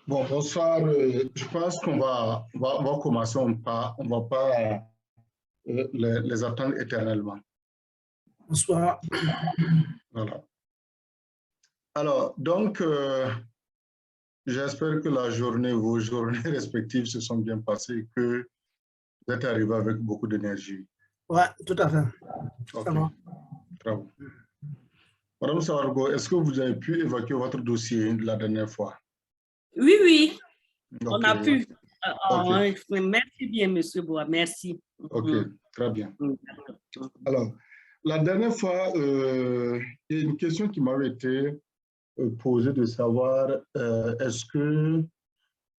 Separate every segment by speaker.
Speaker 1: Bon, bonsoir. Je pense qu'on va commencer. On va pas les attendre éternellement.
Speaker 2: Bonsoir.
Speaker 1: Voilà. Alors, donc, j'espère que vos journées respectives se sont bien passées et que vous êtes arrivé avec beaucoup d'énergie.
Speaker 2: Ouais, tout à fait. Ça
Speaker 1: OK,
Speaker 2: va.
Speaker 1: bravo. Madame Sawargo, est-ce que vous avez pu évacuer votre dossier de la dernière fois?
Speaker 3: Oui, oui, on
Speaker 1: OK,
Speaker 3: a pu.
Speaker 1: OK,
Speaker 3: Merci bien, Monsieur Bois, merci.
Speaker 1: OK, très bien.
Speaker 3: Mhm.
Speaker 1: Alors, la dernière fois, il y a une question qui m'avait été posée de savoir est-ce que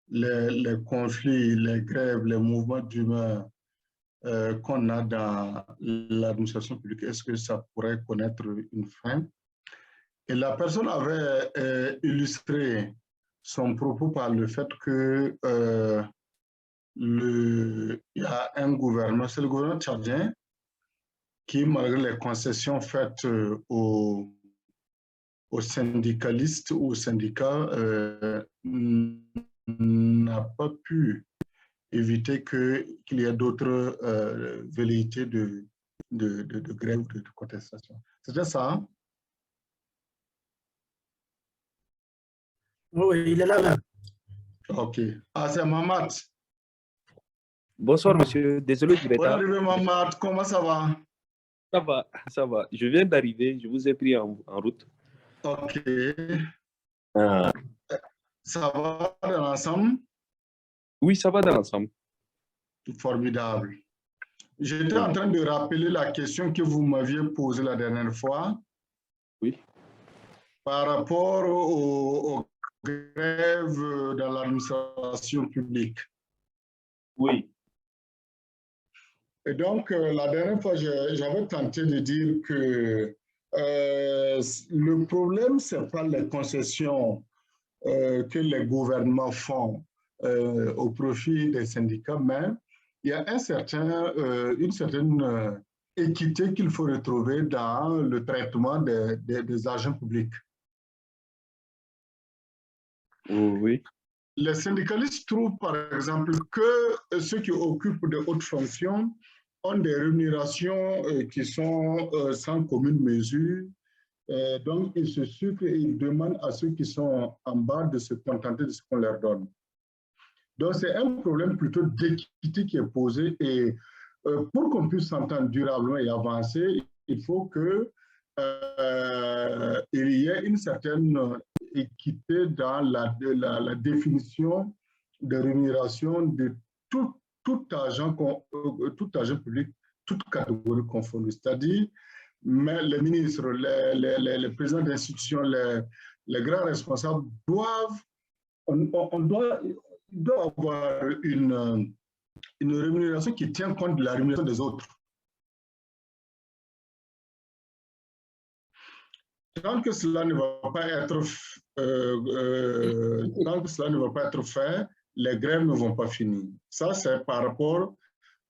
Speaker 1: les conflits, les grèves, les mouvements d'humeur qu'on a dans l'administration publique, est-ce que ça pourrait connaître une fin? Et la personne avait illustré son propos par le fait que il y a un gouvernement, c'est le gouvernement tchadien, qui, malgré les concessions faites aux syndicalistes ou aux syndicats, n'a pas pu éviter qu'il y ait d'autres velléités de grève, de contestation. C'était ça, hein?
Speaker 2: Oui, il est là même.
Speaker 1: OK. Ah, c'est Mamad.
Speaker 4: Bonsoir, monsieur. Désolé du
Speaker 1: Bonne
Speaker 4: retard.
Speaker 1: arrivée, Mamad. Comment ça va?
Speaker 4: Ça va, ça va. Je viens d'arriver. Je vous ai pris en route.
Speaker 1: OK.
Speaker 4: Ah.
Speaker 1: Ça va dans l'ensemble?
Speaker 4: Oui, ça va dans l'ensemble.
Speaker 1: Formidable. J'étais en train de rappeler la question que vous m'aviez posée la dernière fois.
Speaker 4: Oui.
Speaker 1: Par rapport aux grèves dans l'administration publique.
Speaker 4: Oui.
Speaker 1: Et donc, la dernière fois, j'avais tenté de dire que le problème, ce n'est pas les concessions que les gouvernements font au profit des syndicats, mais il y a une certaine équité qu'il faut retrouver dans le traitement des agents publics.
Speaker 4: Oui.
Speaker 1: Les syndicalistes trouvent, par exemple, que ceux qui occupent de hautes fonctions ont des rémunérations qui sont sans commune mesure. Donc, ils se sucrent et ils demandent à ceux qui sont en bas de se contenter de ce qu'on leur donne. Donc, c'est un problème plutôt d'équité qui est posé. Et pour qu'on puisse s'entendre durablement et avancer, il faut que il y ait une certaine équité dans la définition de rémunération de tout agent public, toute catégorie confondue. C'est-à-dire, mais les ministres, les présidents d'institutions, les grands responsables doivent, on doit avoir une rémunération qui tient compte de la rémunération des autres. Tant que cela ne va pas être, tant que cela ne va pas être fait, les grèves ne vont pas finir. Ça, c'est par rapport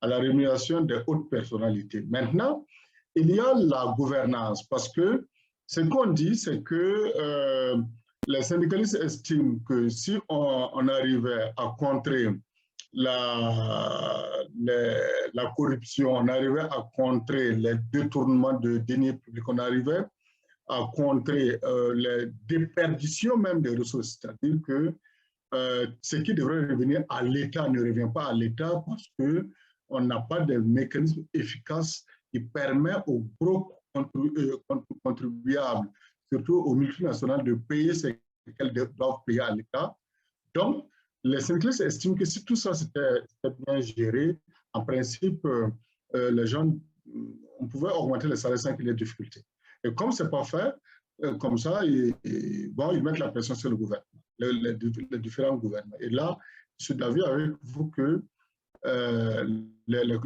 Speaker 1: à la rémunération des hautes personnalités. Maintenant, il y a la gouvernance, parce que ce qu'on dit, c'est que les syndicalistes estiment que si on arrivait à contrer la corruption, on arrivait à contrer les détournements de deniers publics, on arrivait à contrer les déperditions même des ressources, c'est-à-dire que ce qui devrait revenir à l'État ne revient pas à l'État parce qu'on n'a pas de mécanisme efficace qui permet aux gros contribuables, surtout aux multinationales, de payer ce qu'elles doivent payer à l'État. Donc, les syndicalistes estiment que si tout ça c'était bien géré, en principe, les gens, on pouvait augmenter les salaires sans qu'il y ait de difficultés. Et comme ce n'est pas fait, comme ça, bon, ils mettent la pression sur le gouvernement, les différents gouvernements. Et là, je suis d'avis avec vous que les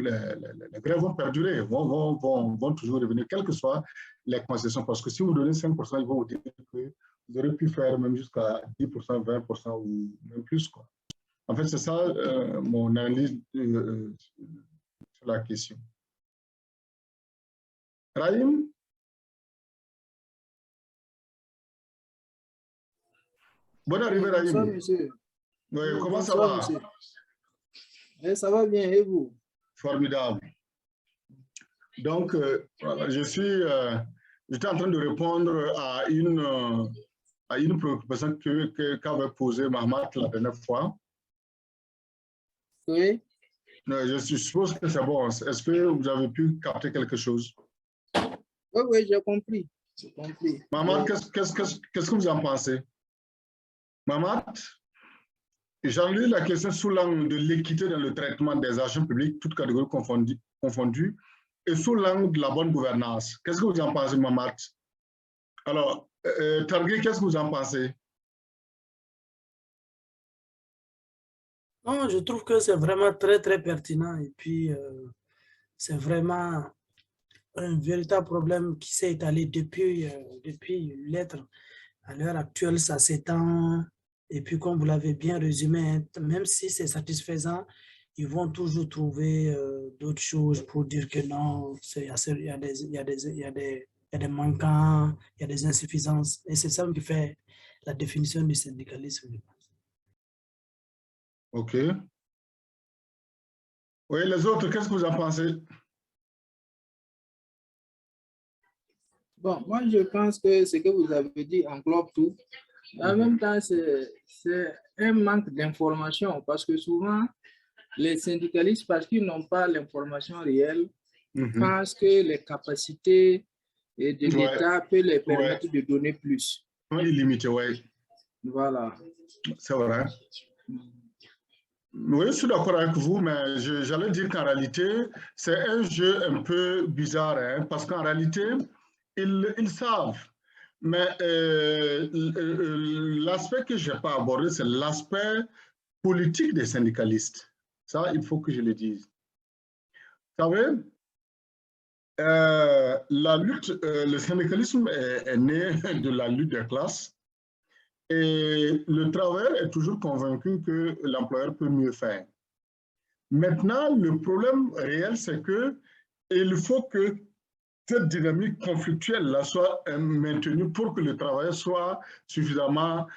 Speaker 1: grèves vont perdurer, vont toujours revenir, quelles que soient les concessions. Parce que si vous donnez 5%, ils vont vous dire que vous aurez pu faire même jusqu'à 10%, 20% ou même plus, quoi. En fait, c'est ça mon analyse sur la question. Rahim? Bonne arrivée, Rahim.
Speaker 5: Bonsoir, monsieur.
Speaker 1: Oui, comment ça
Speaker 5: Bonsoir,
Speaker 1: va?
Speaker 5: monsieur. Eh, ça va bien, et vous?
Speaker 1: Formidable. Donc, voilà, j'étais en train de répondre à une préoccupation qu'avait posée Mahmat la dernière fois.
Speaker 5: Oui.
Speaker 1: Je suppose que c'est bon. Est-ce que vous avez pu capter quelque chose?
Speaker 5: Oui, oui, j'ai compris. J'ai compris.
Speaker 1: Mahmat, qu'est-ce que vous en pensez? Mahmat, j'ai lu la question sous l'angle de l'équité dans le traitement des agents publics, toutes catégories confondues, et sous l'angle de la bonne gouvernance. Qu'est-ce que vous en pensez, Mahmat? Alors, Targuy, qu'est-ce que vous en pensez?
Speaker 2: Non, je trouve que c'est vraiment très, très pertinent. Et puis, c'est vraiment un véritable problème qui s'est étalé depuis l'être. À l'heure actuelle, ça s'étend. Et puis, comme vous l'avez bien résumé, hein, même si c'est satisfaisant, ils vont toujours trouver d'autres choses pour dire que non, il y a des manquants, il y a des insuffisances. Et c'est ça qui fait la définition du syndicalisme.
Speaker 1: OK. Oui, les autres, qu'est-ce que vous en pensez?
Speaker 5: Bon, moi, je pense que ce que vous avez dit englobe tout. En même temps, c'est un manque d'information parce que souvent, les syndicalistes, parce qu'ils n'ont pas l'information réelle, pensent que les capacités de l'État peuvent les permettre de donner plus.
Speaker 1: Illimité, oui.
Speaker 5: Voilà.
Speaker 1: C'est vrai. Oui, je suis d'accord avec vous, mais j'allais dire qu'en réalité, c'est un jeu un peu bizarre, hein, parce qu'en réalité, ils savent. Mais l'aspect que je n'ai pas abordé, c'est l'aspect politique des syndicalistes. Ça, il faut que je le dise. Vous savez, le syndicalisme est né de la lutte des classes et le travailleur est toujours convaincu que l'employeur peut mieux faire. Maintenant, le problème réel, c'est qu'il faut que cette dynamique conflictuelle-là soit maintenue pour que le travailleur soit suffisamment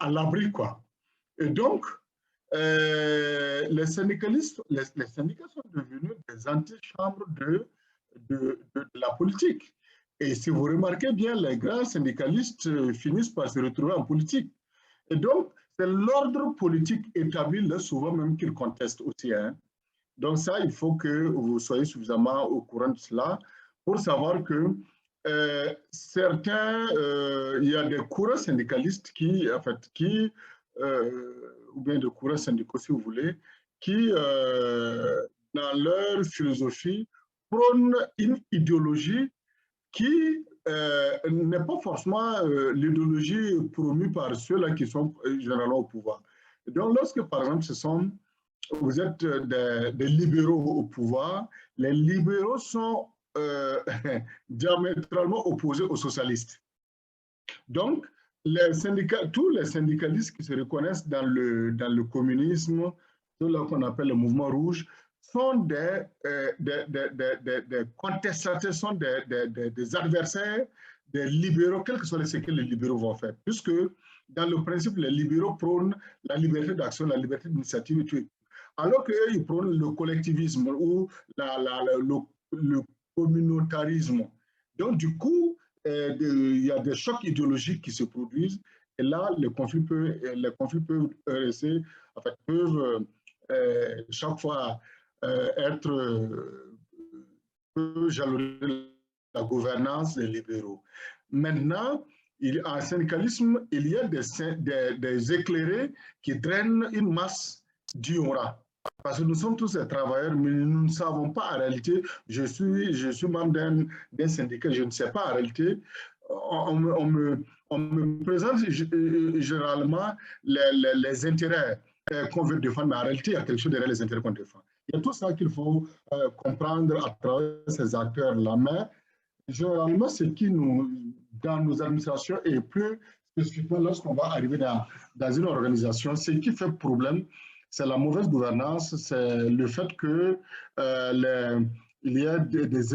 Speaker 1: à l'abri, quoi. Et donc, les syndicats sont devenus des antichambres de la politique. Et si vous remarquez bien, les grands syndicalistes finissent par se retrouver en politique. Et donc, c'est l'ordre politique établi là, souvent même qu'ils contestent aussi. Hein. Donc ça, il faut que vous soyez suffisamment au courant de cela pour savoir que il y a des courants syndicalistes qui, en fait, ou bien de courants syndicaux si vous voulez, qui, dans leur philosophie, prônent une idéologie qui n'est pas forcément l'idéologie promue par ceux-là qui sont généralement au pouvoir. Donc, lorsque, par exemple, vous êtes des libéraux au pouvoir, les libéraux sont diamétralement opposés aux socialistes. Donc, tous les syndicalistes qui se reconnaissent dans le communisme, ceux-là qu'on appelle le mouvement rouge, sont des contestataires, sont des adversaires des libéraux, quel que soit ce que les libéraux vont faire. Puisque, dans le principe, les libéraux prônent la liberté d'action, la liberté d'initiative et tout. Alors qu'eux, ils prônent le collectivisme ou le communautarisme. Donc, du coup, il y a des chocs idéologiques qui se produisent et là, les conflits peuvent rester, en fait, peuvent chaque fois peuvent jalonner la gouvernance des libéraux. Maintenant, en syndicalisme, il y a des éclairés qui drainent une masse d'ignorants. Parce que nous sommes tous des travailleurs, mais nous ne savons pas en réalité. Je suis membre d'un syndicat, je ne sais pas en réalité. On me présente généralement les intérêts qu'on veut défendre, mais en réalité, il y a quelque chose derrière les intérêts qu'on défend. Il y a tout ça qu'il faut comprendre à travers ces acteurs-là. Mais généralement, ce qui dans nos administrations et plus spécifiquement lorsqu'on va arriver dans une organisation, ce qui fait problème, c'est la mauvaise gouvernance, c'est le fait que il y a des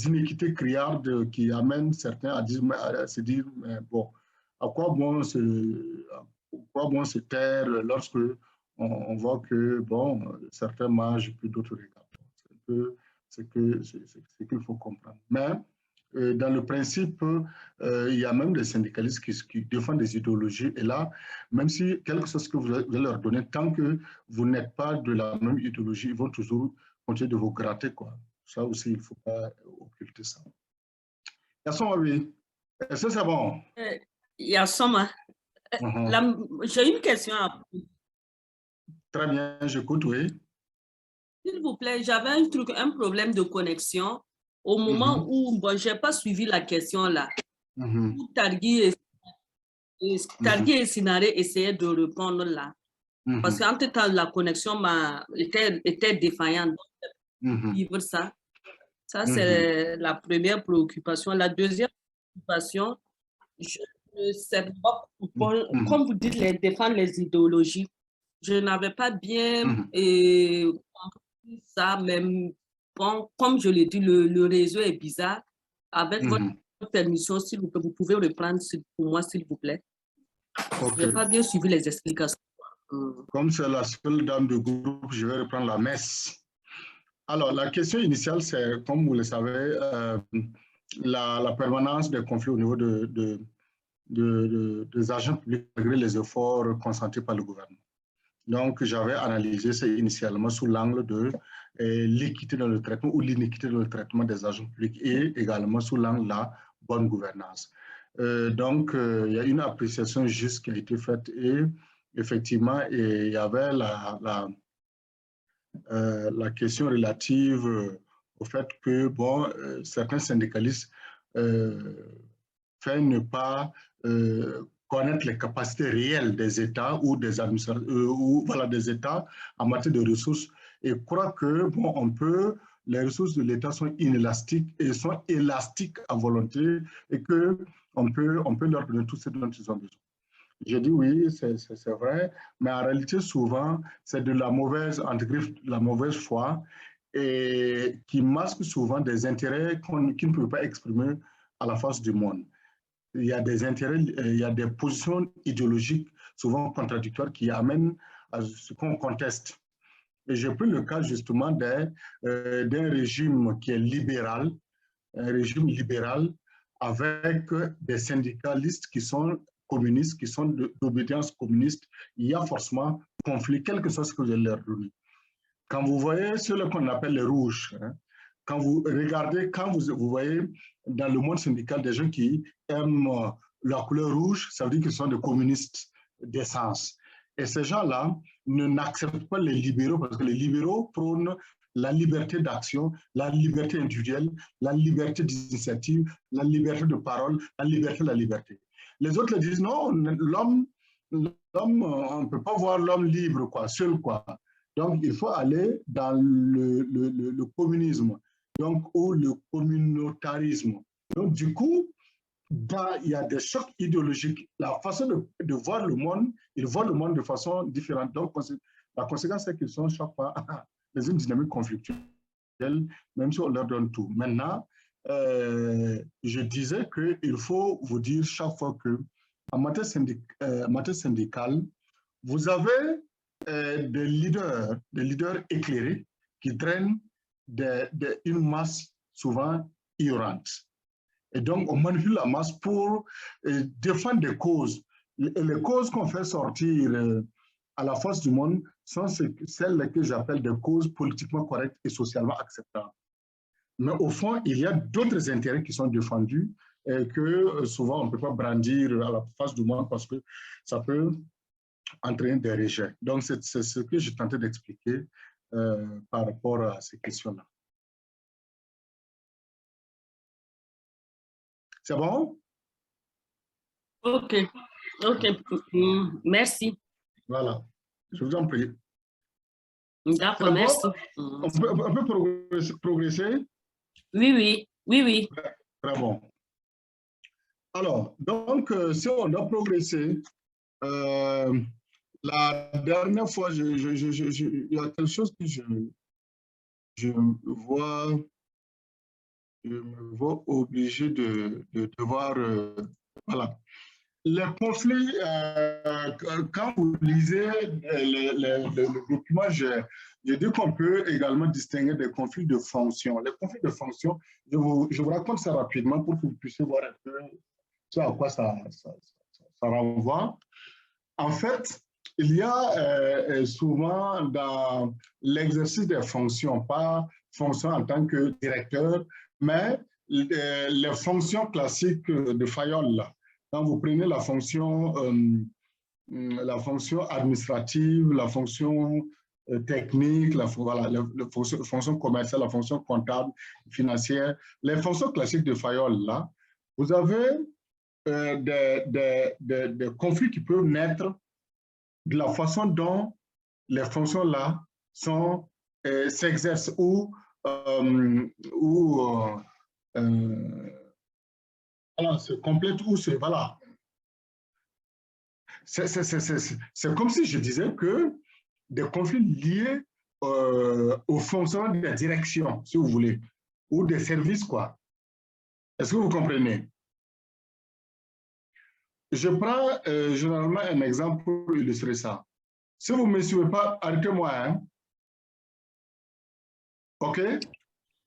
Speaker 1: inéquités criardes qui amènent certains à se dire, bon, à quoi bon pourquoi bon se taire lorsque on voit que, bon, certains mangent plus d'autres regardent. C'est ce qu'il faut comprendre. Mais dans le principe, il y a même des syndicalistes qui défendent des idéologies. Et là, même si quelque chose que vous allez leur donner, tant que vous n'êtes pas de la même idéologie, ils vont toujours continuer de vous gratter, quoi. Ça aussi, il ne faut pas occulter ça. Yassoma, oui. Est-ce que c'est bon?
Speaker 3: Yassoma, j'ai une question à vous.
Speaker 1: Très bien, j'écoute, oui.
Speaker 3: S'il vous plaît, j'avais un problème de connexion au moment où, bon, je n'ai pas suivi la question là. Où Targui et Sinaré essayaient de répondre là. Parce qu'entre-temps, la connexion était défaillante. Vivre ça. Ça, c'est la première préoccupation. La deuxième préoccupation, je ne sais pas, comme vous dites, défendre les idéologies. Je n'avais pas bien compris ça, même bon, comme je l'ai dit, le réseau est bizarre. Avec votre permission, s'il vous plaît, vous pouvez reprendre pour moi, s'il vous plaît. Je n'ai pas bien suivi les explications.
Speaker 1: Comme c'est la seule dame du groupe, je vais reprendre la messe. Alors, la question initiale, c'est, comme vous le savez, la permanence des conflits au niveau des agents publics malgré les efforts consentis par le gouvernement. Donc, j'avais analysé ça initialement sous l'angle de l'équité dans le traitement ou l'iniquité dans le traitement des agents publics et également sous l'angle de la bonne gouvernance. Donc, il y a une appréciation juste qui a été faite et effectivement, il y avait la question relative au fait que, bon, certains syndicalistes feignent ne pas connaître les capacités réelles des États ou des administrations, voilà, des États en matière de ressources et croient que, bon, les ressources de l'État sont inélastiques et sont élastiques à volonté et qu'on peut leur donner tout ce dont ils ont besoin. J'ai dit oui, c'est vrai, mais en réalité, souvent, c'est de la mauvaise, entre griffes, la mauvaise foi et qui masque souvent des intérêts qui ne peuvent pas exprimer à la face du monde. Il y a des intérêts, il y a des positions idéologiques souvent contradictoires qui amènent à ce qu'on conteste. Et j'ai pris le cas justement d'un régime qui est libéral, un régime libéral avec des syndicalistes qui sont communistes, qui sont d'obédience communiste. Il y a forcément conflit, quel que soit ce que vous allez leur donner. Quand vous voyez ce qu'on appelle les rouges, hein, quand vous regardez, quand vous voyez dans le monde syndical des gens qui aiment la couleur rouge, ça veut dire qu'ils sont des communistes d'essence. Et ces gens-là n'acceptent pas les libéraux parce que les libéraux prônent la liberté d'action, la liberté individuelle, la liberté d'initiative, la liberté de parole, la liberté. Les autres disent non, l'homme, on ne peut pas voir l'homme libre, quoi, seul, quoi. Donc, il faut aller dans le communisme, donc, ou le communautarisme. Donc, du coup, il y a des chocs idéologiques. La façon de voir le monde, ils voient le monde de façon différente. Donc, la conséquence, c'est qu'ils sont chaque fois dans une dynamique conflictuelle, même si on leur donne tout. Maintenant, je disais qu'il faut vous dire chaque fois qu'en matière syndicale, vous avez des leaders éclairés qui traînent une masse souvent ignorante. Et donc, on manipule la masse pour défendre des causes. Les causes qu'on fait sortir à la face du monde sont celles que j'appelle des causes politiquement correctes et socialement acceptables. Mais au fond, il y a d'autres intérêts qui sont défendus et que souvent on ne peut pas brandir à la face du monde parce que ça peut entraîner des rejets. Donc, c'est ce que je tentais d'expliquer par rapport à ces questions-là. C'est bon?
Speaker 3: OK. Merci.
Speaker 1: Voilà. Je vous en prie.
Speaker 3: D'accord, merci.
Speaker 1: On peut progresser?
Speaker 3: Oui.
Speaker 1: Très bon. Alors, donc, si on doit progresser, la dernière fois, il y a quelque chose que je me vois obligé de devoir, voilà. les conflits, quand vous lisez le document, je dis qu'on peut également distinguer des conflits de fonction. Les conflits de fonction, je vous raconte ça rapidement pour que vous puissiez voir un peu ce à quoi ça renvoie. En fait, il y a souvent dans l'exercice des fonctions, pas fonction en tant que directeur, mais les fonctions classiques de Fayol. Quand vous prenez la fonction administrative, la fonction technique, voilà, la fonction commerciale, la fonction comptable, financière, les fonctions classiques de Fayol, là, vous avez des conflits qui peuvent naître de la façon dont les fonctions-là s'exercent ou voilà, se complètent ou se... Voilà. C'est comme si je disais que des conflits liés au fonctionnement de la direction, si vous voulez, ou des services, quoi. Est-ce que vous comprenez? Je prends généralement un exemple pour illustrer ça. Si vous ne me suivez pas, arrêtez-moi. Hein? OK?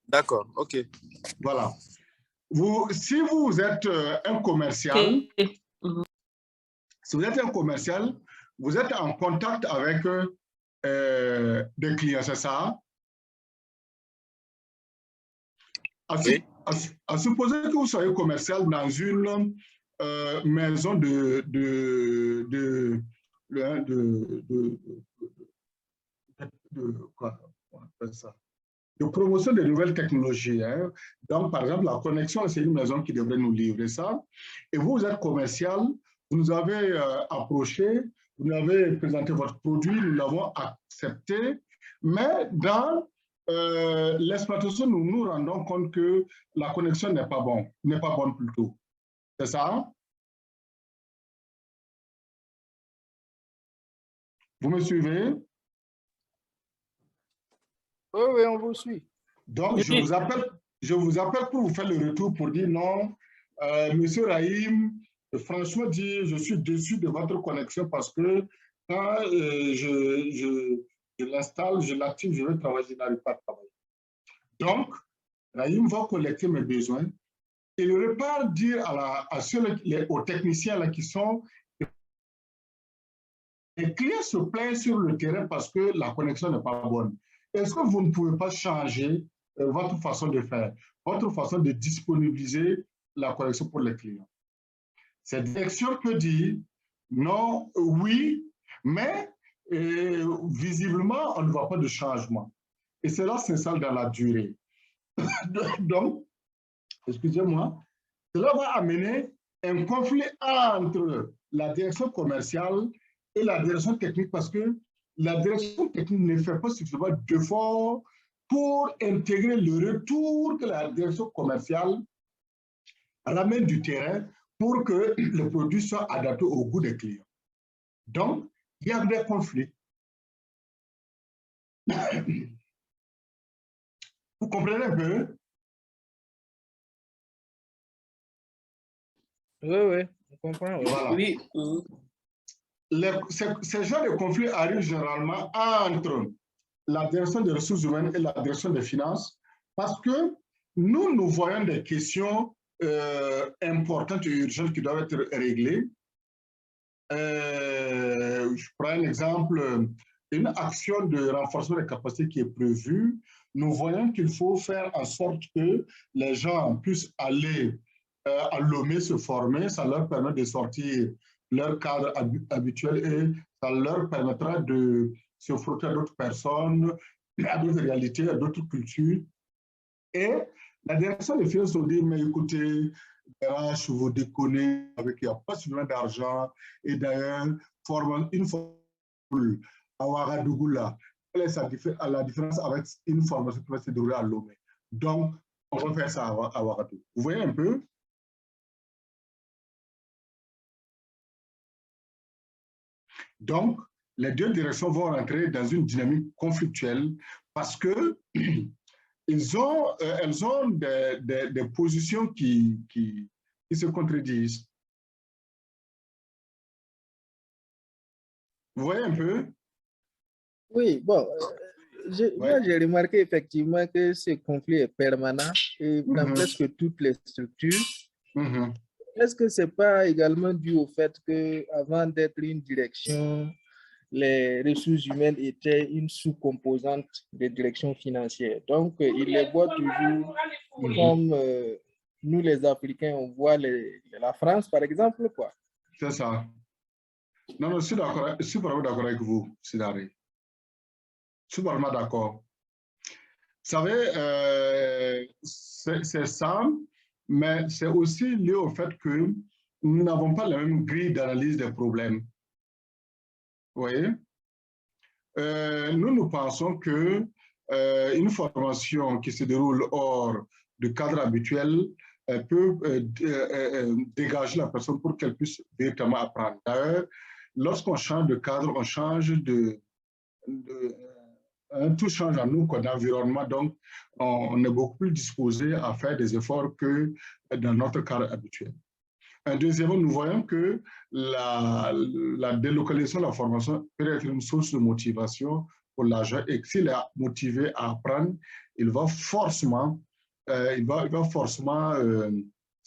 Speaker 6: D'accord, OK.
Speaker 1: Voilà. Si vous êtes un commercial, si vous êtes un commercial, vous êtes en contact avec des clients, c'est ça? À supposer que vous soyez commercial dans une maison de quoi on appelle ça? De promotion de nouvelles technologies. Hein. Donc, par exemple, la connexion, c'est une maison qui devrait nous livrer ça. Et vous êtes commercial, vous nous avez approché, vous nous avez présenté votre produit, nous l'avons accepté, mais dans l'exploitation, nous nous rendons compte que la connexion n'est pas bonne plutôt. C'est ça? Vous me suivez?
Speaker 5: Oui, oui, on vous suit.
Speaker 1: Donc, je vous appelle pour vous faire le retour pour dire non, Monsieur Rahim, franchement dit, je suis déçu de votre connexion parce que quand je l'installe, je l'active, je vais travailler, je n'arrive pas à travailler. Donc, Rahim va collecter mes besoins et il ne pas dire aux techniciens là, qui sont... Les clients se plaignent sur le terrain parce que la connexion n'est pas bonne. Est-ce que vous ne pouvez pas changer votre façon de faire, votre façon de disponibiliser la connexion pour les clients? Cette direction peut dire non, oui, mais visiblement, on ne voit pas de changement. Et cela s'installe dans la durée. Donc, excusez-moi, cela va amener un conflit entre la direction commerciale et la direction technique parce que la direction technique ne fait pas suffisamment d'efforts pour intégrer le retour que la direction commerciale ramène du terrain pour que le produit soit adapté au goût des clients. Donc, il y a des conflits. Vous comprenez un peu?
Speaker 5: Oui, oui, on comprend.
Speaker 1: Voilà.
Speaker 3: Oui.
Speaker 1: Ces genres de conflits arrivent généralement entre la direction des ressources humaines et la direction des finances parce que nous voyons des questions importantes et urgentes qui doivent être réglées. Je prends un exemple, une action de renforcement des capacités qui est prévue. Nous voyons qu'il faut faire en sorte que les gens puissent aller à Lomé se former, ça leur permet de sortir leur cadre habituel et ça leur permettra de se frotter à d'autres personnes, à d'autres réalités, à d'autres cultures. Et la direction des finances ont dit, mais écoutez, RH, vous déconnez, avec il n'y a pas suffisamment d'argent, et d'ailleurs, une formule à Ouagadougou, là, quelle est la différence avec une formation qui va se dérouler à Lomé? Donc, on va faire ça à Ouagadougou. Vous voyez un peu? Donc, les deux directions vont rentrer dans une dynamique conflictuelle parce que elles ont des positions qui se contredisent. Vous voyez un peu?
Speaker 5: Oui, bon, moi
Speaker 1: Ouais.
Speaker 5: j'ai remarqué effectivement que ce conflit est permanent et dans presque toutes les structures. Est-ce que ce n'est pas également dû au fait qu'avant d'être une direction, les ressources humaines étaient une sous-composante des directions financières? Donc, ils les voient toujours comme nous les Africains, on voit la France, par exemple, quoi.
Speaker 1: C'est ça. Non, non, je suis vraiment d'accord avec vous, Sidari. Je suis vraiment d'accord. Vous savez, c'est ça, mais c'est aussi lié au fait que nous n'avons pas la même grille d'analyse des problèmes. Vous voyez? Nous pensons que une formation qui se déroule hors du cadre habituel peut dégager la personne pour qu'elle puisse véritablement apprendre. D'ailleurs, lorsqu'on change de cadre, on change tout change en nous, d'environnement, donc on est beaucoup plus disposé à faire des efforts que dans notre cadre habituel. Deuxièmement, nous voyons que la délocalisation de la formation peut être une source de motivation pour l'agent et que s'il est motivé à apprendre, il va forcément, ça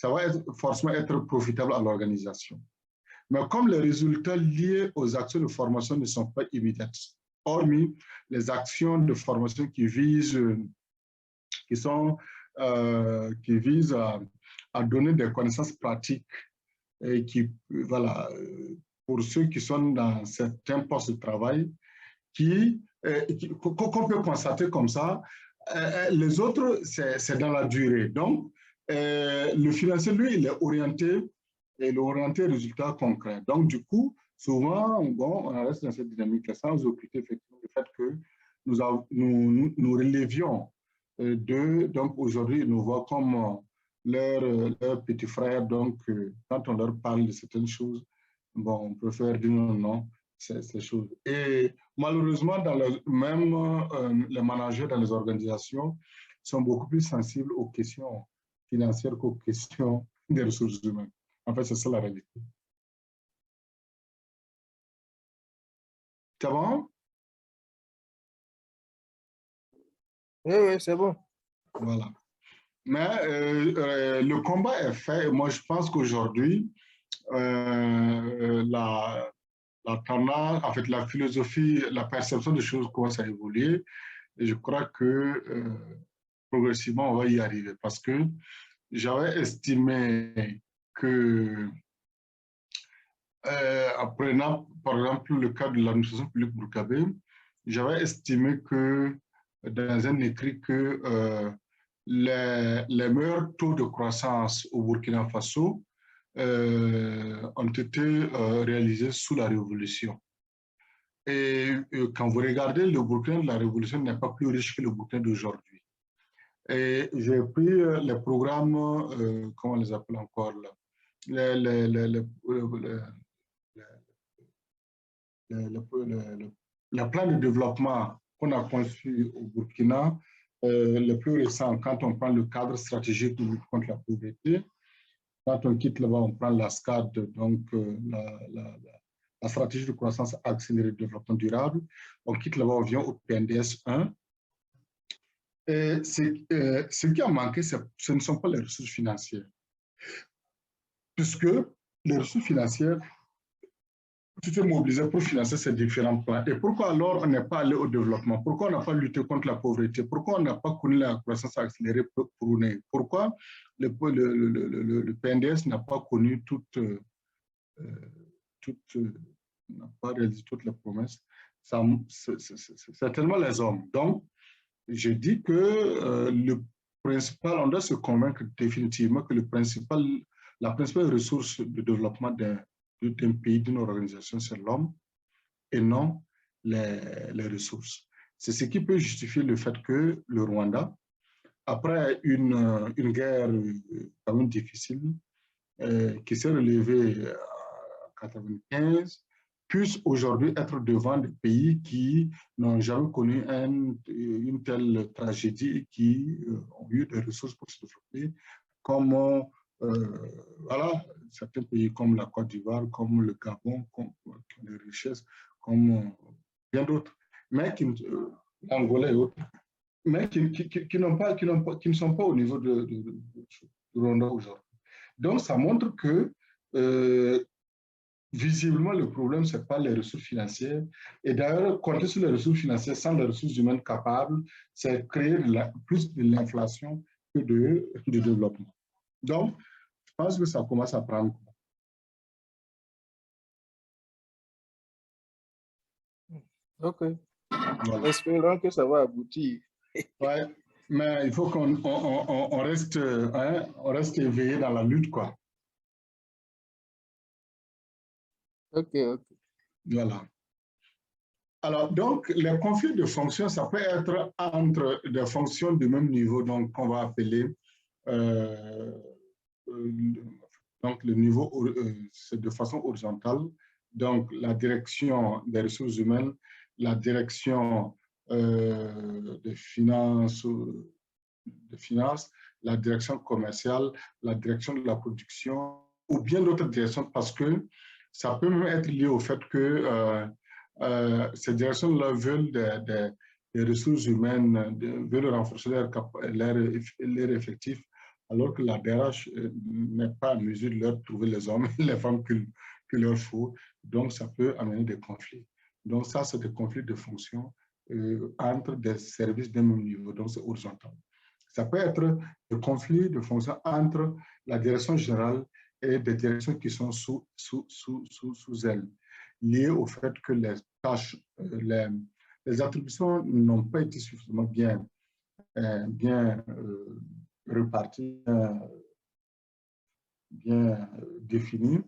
Speaker 1: va forcément être profitable à l'organisation. Mais comme les résultats liés aux actions de formation ne sont pas immédiats, hormis les actions de formation qui visent à donner des connaissances pratiques et voilà, pour ceux qui sont dans certains postes de travail, qu'on peut constater comme ça, les autres, c'est dans la durée. Donc, le financier, lui, il est orienté résultat concret. Donc, du coup, souvent, bon, on reste dans cette dynamique sans occulter effectivement le fait que nous relévions donc aujourd'hui, ils nous voient comme leur petit frère. Donc, quand on leur parle de certaines choses, bon, on préfère dire non, non, ces choses. Et malheureusement, les managers dans les organisations sont beaucoup plus sensibles aux questions financières qu'aux questions des ressources humaines. En fait, c'est ça la réalité. C'est bon?
Speaker 5: Oui, oui, c'est bon.
Speaker 1: Voilà. Mais le combat est fait. Et moi, je pense qu'aujourd'hui, la tendance, en fait, la philosophie, la perception des choses commence à évoluer. Et je crois que progressivement, on va y arriver. Parce que j'avais estimé que, en prenant par exemple le cas de l'administration publique burkinabé, j'avais estimé que dans un écrit que les meilleurs taux de croissance au Burkina Faso ont été réalisés sous la Révolution. Et quand vous regardez, le Burkina de la Révolution n'est pas plus riche que le Burkina d'aujourd'hui. Et j'ai pris les programmes, comment on les appelle encore là, le plan de développement qu'on a conçu au Burkina, le plus récent, quand on prend le cadre stratégique de lutte contre la pauvreté, quand on quitte là-bas, on prend la SCAD, donc la stratégie de croissance accélérée de développement durable, on quitte là-bas, on vient au PNDS 1. Et ce qui a manqué, ce ne sont pas les ressources financières, puisque les ressources financières, tout est mobilisé pour financer ces différents plans. Et pourquoi alors on n'est pas allé au développement? Pourquoi on n'a pas lutté contre la pauvreté? Pourquoi on n'a pas connu la croissance accélérée prônée? Pourquoi le PNDS n'a pas connu n'a pas réalisé toutes les promesses? C'est tellement les hommes. Donc, je dis que le principal, on doit se convaincre définitivement que la principale ressource de développement d'un pays, d'une organisation, c'est l'homme et non les ressources. C'est ce qui peut justifier le fait que le Rwanda, après une guerre quand même difficile, qui s'est relevée en 1995, puisse aujourd'hui être devant des pays qui n'ont jamais connu une telle tragédie et qui ont eu des ressources pour se développer, comme voilà, certains pays comme la Côte d'Ivoire, comme le Gabon, qui ont des richesses, comme bien d'autres, mais l'Angola et autres, mais qui ne sont pas au niveau de Rwanda aujourd'hui. Donc, ça montre que visiblement, le problème, ce n'est pas les ressources financières. Et d'ailleurs, compter sur les ressources financières sans les ressources humaines capables, c'est créer plus de l'inflation que de développement. Donc, je pense que ça commence à prendre.
Speaker 5: OK.
Speaker 1: Voilà.
Speaker 5: Espérons que ça va aboutir.
Speaker 1: Ouais, mais il faut qu'on reste, on reste éveillé dans la lutte, quoi.
Speaker 5: OK, OK.
Speaker 1: Voilà. Alors, donc, les conflits de fonctions, ça peut être entre des fonctions du même niveau, donc qu'on va appeler donc le niveau, c'est de façon horizontale, donc la direction des ressources humaines, la direction des finances, la direction commerciale, la direction de la production, ou bien d'autres directions, parce que ça peut même être lié au fait que ces directions-là veulent des ressources humaines, veulent renforcer leur effectif, alors que la DRH n'est pas en mesure de leur trouver les hommes et les femmes qu'il leur faut. Donc, ça peut amener des conflits. Donc, ça, c'est des conflits de fonction entre des services d'un même niveau. Donc, c'est horizontal. Ça peut être des conflits de fonction entre la direction générale et des directions qui sont sous elle, liés au fait que les tâches, les attributions n'ont pas été suffisamment bien réparties, bien définies.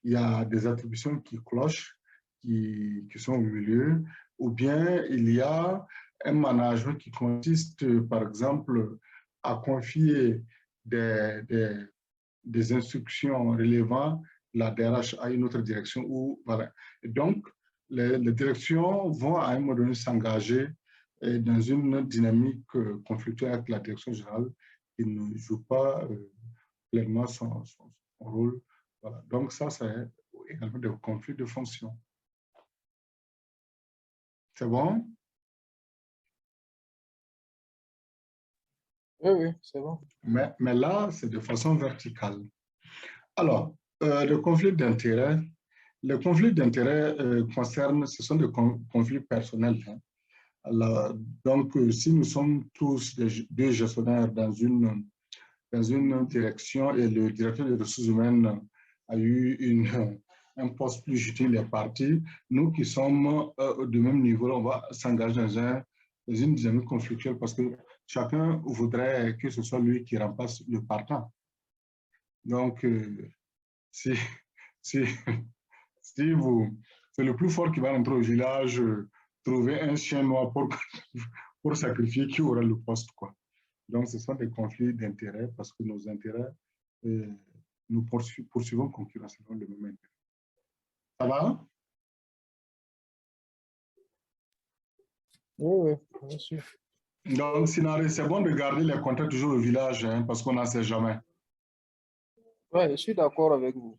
Speaker 1: Il y a des attributions qui clochent, qui sont au milieu, ou bien il y a un management qui consiste, par exemple, à confier des instructions relevant la DRH à une autre direction. Voilà. Et donc, les directions vont à un moment donné s'engager dans une dynamique conflictuelle avec la direction générale qui ne joue pas pleinement son rôle. Voilà. Donc, ça, c'est également des conflits de fonction. C'est bon?
Speaker 5: Oui, oui, c'est bon.
Speaker 1: Mais là, c'est de façon verticale. Alors, le conflit d'intérêts, les conflits d'intérêts ce sont des conflits personnels. Hein. Alors, donc, si nous sommes tous deux gestionnaires dans une direction et le directeur des ressources humaines a eu un poste plus utile des partis, nous qui sommes du même niveau, on va s'engager dans une dynamique conflictuelle parce que chacun voudrait que ce soit lui qui remplace le partant. Donc, si c'est le plus fort qui va rentrer au village, trouver un chien noir pour sacrifier qui aura le poste, quoi. Donc, ce sont des conflits d'intérêts parce que nos intérêts, nous poursuivons concurrentiellement le même intérêt. Ça va?
Speaker 5: Oui, oui, bien sûr.
Speaker 1: Donc, Sinare, c'est bon de garder les contacts toujours au village, hein, parce qu'on n'en sait jamais.
Speaker 5: Oui, je suis d'accord avec vous.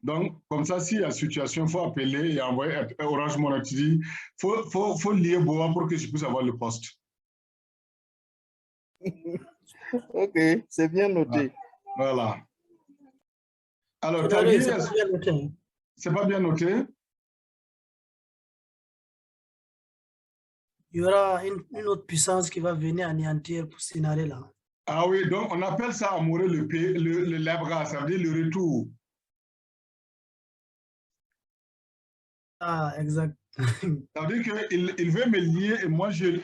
Speaker 1: Donc, comme ça, s'il y a situation, il faut appeler et envoyer Orange Money. Il faut lier Boa pour que je puisse avoir le poste.
Speaker 5: OK, c'est bien noté.
Speaker 1: Voilà. Alors, Tanguy, c'est pas bien noté?
Speaker 2: Il y aura une autre puissance qui va venir anéantir pour Sinare là.
Speaker 1: Ah oui, donc on appelle ça amourer le labra, ça veut dire le retour.
Speaker 2: Ah, exact.
Speaker 1: Ça veut dire qu'il veut me lier et moi, il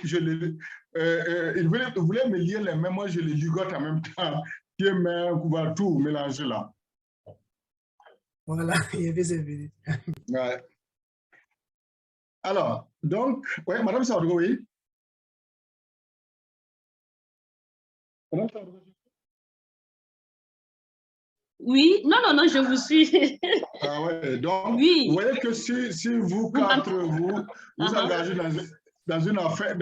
Speaker 1: voulait me lier les mains, moi je les ligote en même temps. Pieds, mains, tout mélangé là.
Speaker 2: Voilà, il est venu.
Speaker 1: Ouais. Alors, donc, oui, Madame Sardou, oui. Madame Sardou.
Speaker 3: Oui, non, je vous suis.
Speaker 1: Ah ouais, donc,
Speaker 3: oui.
Speaker 1: vous voyez que si vous quatre, vous engagez dans une affaire,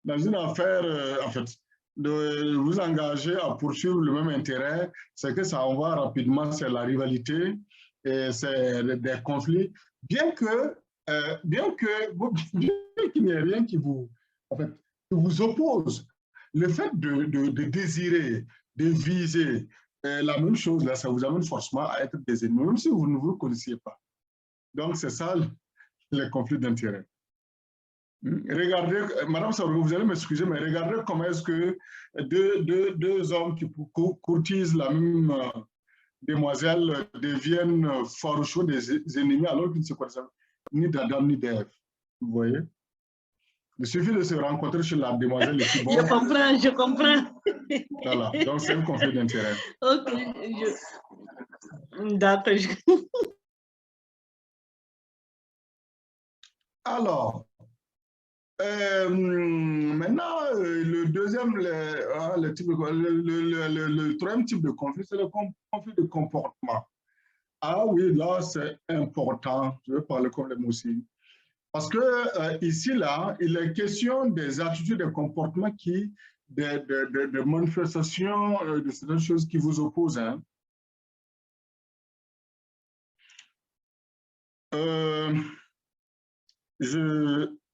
Speaker 1: dans une affaire, en fait, de vous engager à poursuivre le même intérêt, c'est que ça envoie rapidement, c'est la rivalité et c'est des conflits. Bien que bien qu'il n'y ait rien qui vous, en fait, qui vous oppose, le fait de désirer, de viser la même chose, là, ça vous amène forcément à être des ennemis, même si vous ne vous connaissiez pas. Donc, c'est ça le conflit d'intérêts. Regardez, Madame Saourou, vous allez m'excuser, mais regardez comment est-ce que deux hommes qui courtisent la même demoiselle deviennent farouchement des ennemis alors qu'ils ne se connaissent ni d'Adam ni d'Ève. Vous voyez? Il suffit de se rencontrer chez la demoiselle et puis bon.
Speaker 3: Je comprends.
Speaker 1: Voilà, donc c'est un conflit d'intérêts.
Speaker 3: Ok, d'accord.
Speaker 1: Alors, maintenant, le deuxième, le troisième type de conflit, c'est le conflit de comportement. Ah oui, là, c'est important. Je vais parler comme les mots aussi. Parce que ici, là, il est question des attitudes et comportements des manifestations de certaines choses qui vous opposent. Hein.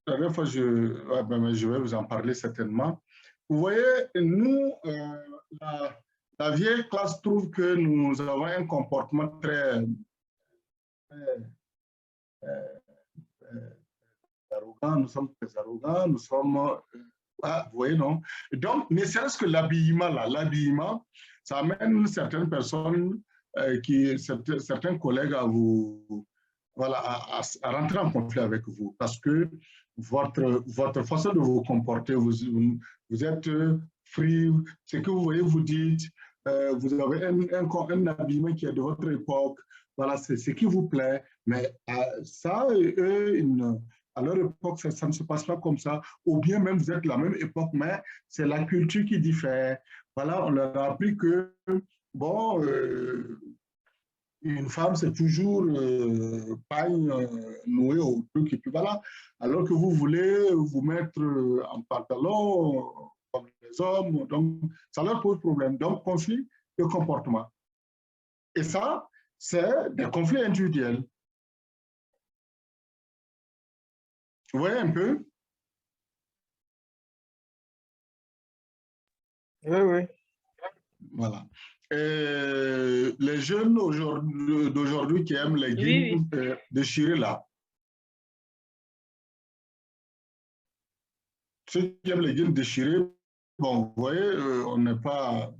Speaker 1: La dernière fois, je vais vous en parler certainement. Vous voyez, nous, la vieille classe trouve que nous avons un comportement très arrogant, nous sommes très arrogants, nous sommes... vous voyez, non? Donc, ne serait-ce que l'habillement, là, l'habillement, ça amène certaines personnes, certains collègues à vous... Voilà, à rentrer en conflit avec vous parce que votre façon de vous comporter, vous êtes free, ce que vous voyez, vous dites, vous avez un habillement qui est de votre époque, voilà, c'est ce qui vous plaît, mais ça, eux, à leur époque, ça ne se passe pas comme ça, ou bien même vous êtes de la même époque, mais c'est la culture qui diffère. Voilà, on leur a appris que, bon, une femme, c'est toujours pagne nouée au truc, et puis voilà. Alors que vous voulez vous mettre en pantalon comme les hommes, donc ça leur pose problème. Donc, conflit de comportement. Et ça, c'est des conflits individuels. Vous voyez un peu?
Speaker 5: Oui, oui.
Speaker 1: Voilà. Les jeunes d'aujourd'hui qui aiment les jeans déchirés là, ceux qui aiment les jeans déchirés, bon, vous voyez, on n'est pas,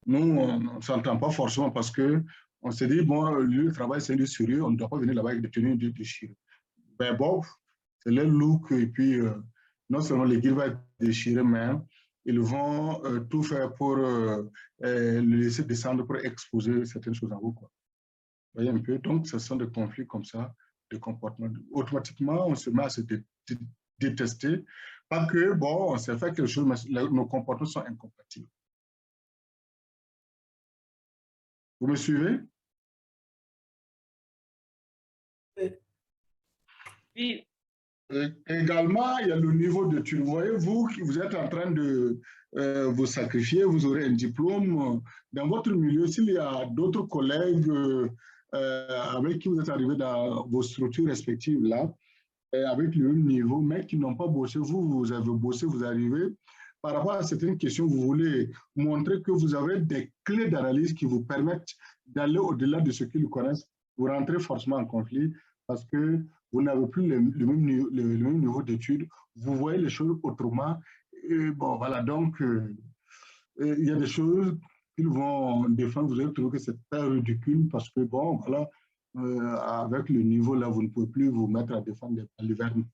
Speaker 1: nous, on ne s'entend pas forcément parce que on se dit, bon, le travail, c'est du sérieux, on ne doit pas venir là-bas avec des tenues déchirées. Ben bon, c'est le look, et puis non seulement les jeans vont être déchirés, mais ils vont tout faire pour le laisser descendre, pour exposer certaines choses en vous. Quoi. Vous voyez un peu? Donc, ce sont des conflits comme ça, de comportement. Automatiquement, on se met à se détester. Pas que, bon, on s'est fait quelque chose, mais nos comportements sont incompatibles. Vous me suivez?
Speaker 3: Oui.
Speaker 1: Également, il y a le niveau d'études. Vous voyez, vous êtes en train de vous sacrifier, vous aurez un diplôme. Dans votre milieu, s'il y a d'autres collègues avec qui vous êtes arrivés dans vos structures respectives là, avec le même niveau, mais qui n'ont pas bossé, vous avez bossé, vous arrivez. Par rapport à certaines questions, vous voulez montrer que vous avez des clés d'analyse qui vous permettent d'aller au-delà de ce qu'ils connaissent. Vous rentrez forcément en conflit parce que vous n'avez plus le même niveau d'études, vous voyez les choses autrement. Et bon, voilà, donc, il y a des choses qu'ils vont défendre, vous allez trouver que c'est très ridicule parce que, bon, voilà, avec le niveau là, vous ne pouvez plus vous mettre à défendre des balivernes.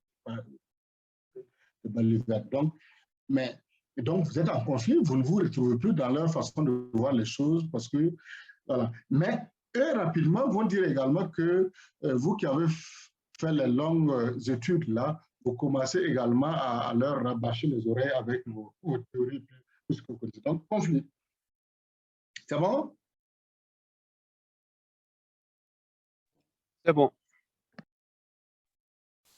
Speaker 1: Donc, vous êtes en conflit, vous ne vous retrouvez plus dans leur façon de voir les choses parce que, voilà. Mais eux, rapidement, vont dire également que vous qui avez fait les longues études là, vous commencez également à leur rabâcher les oreilles avec vos théories plus que vous connaissez. Donc, conflit. C'est bon?
Speaker 4: C'est bon.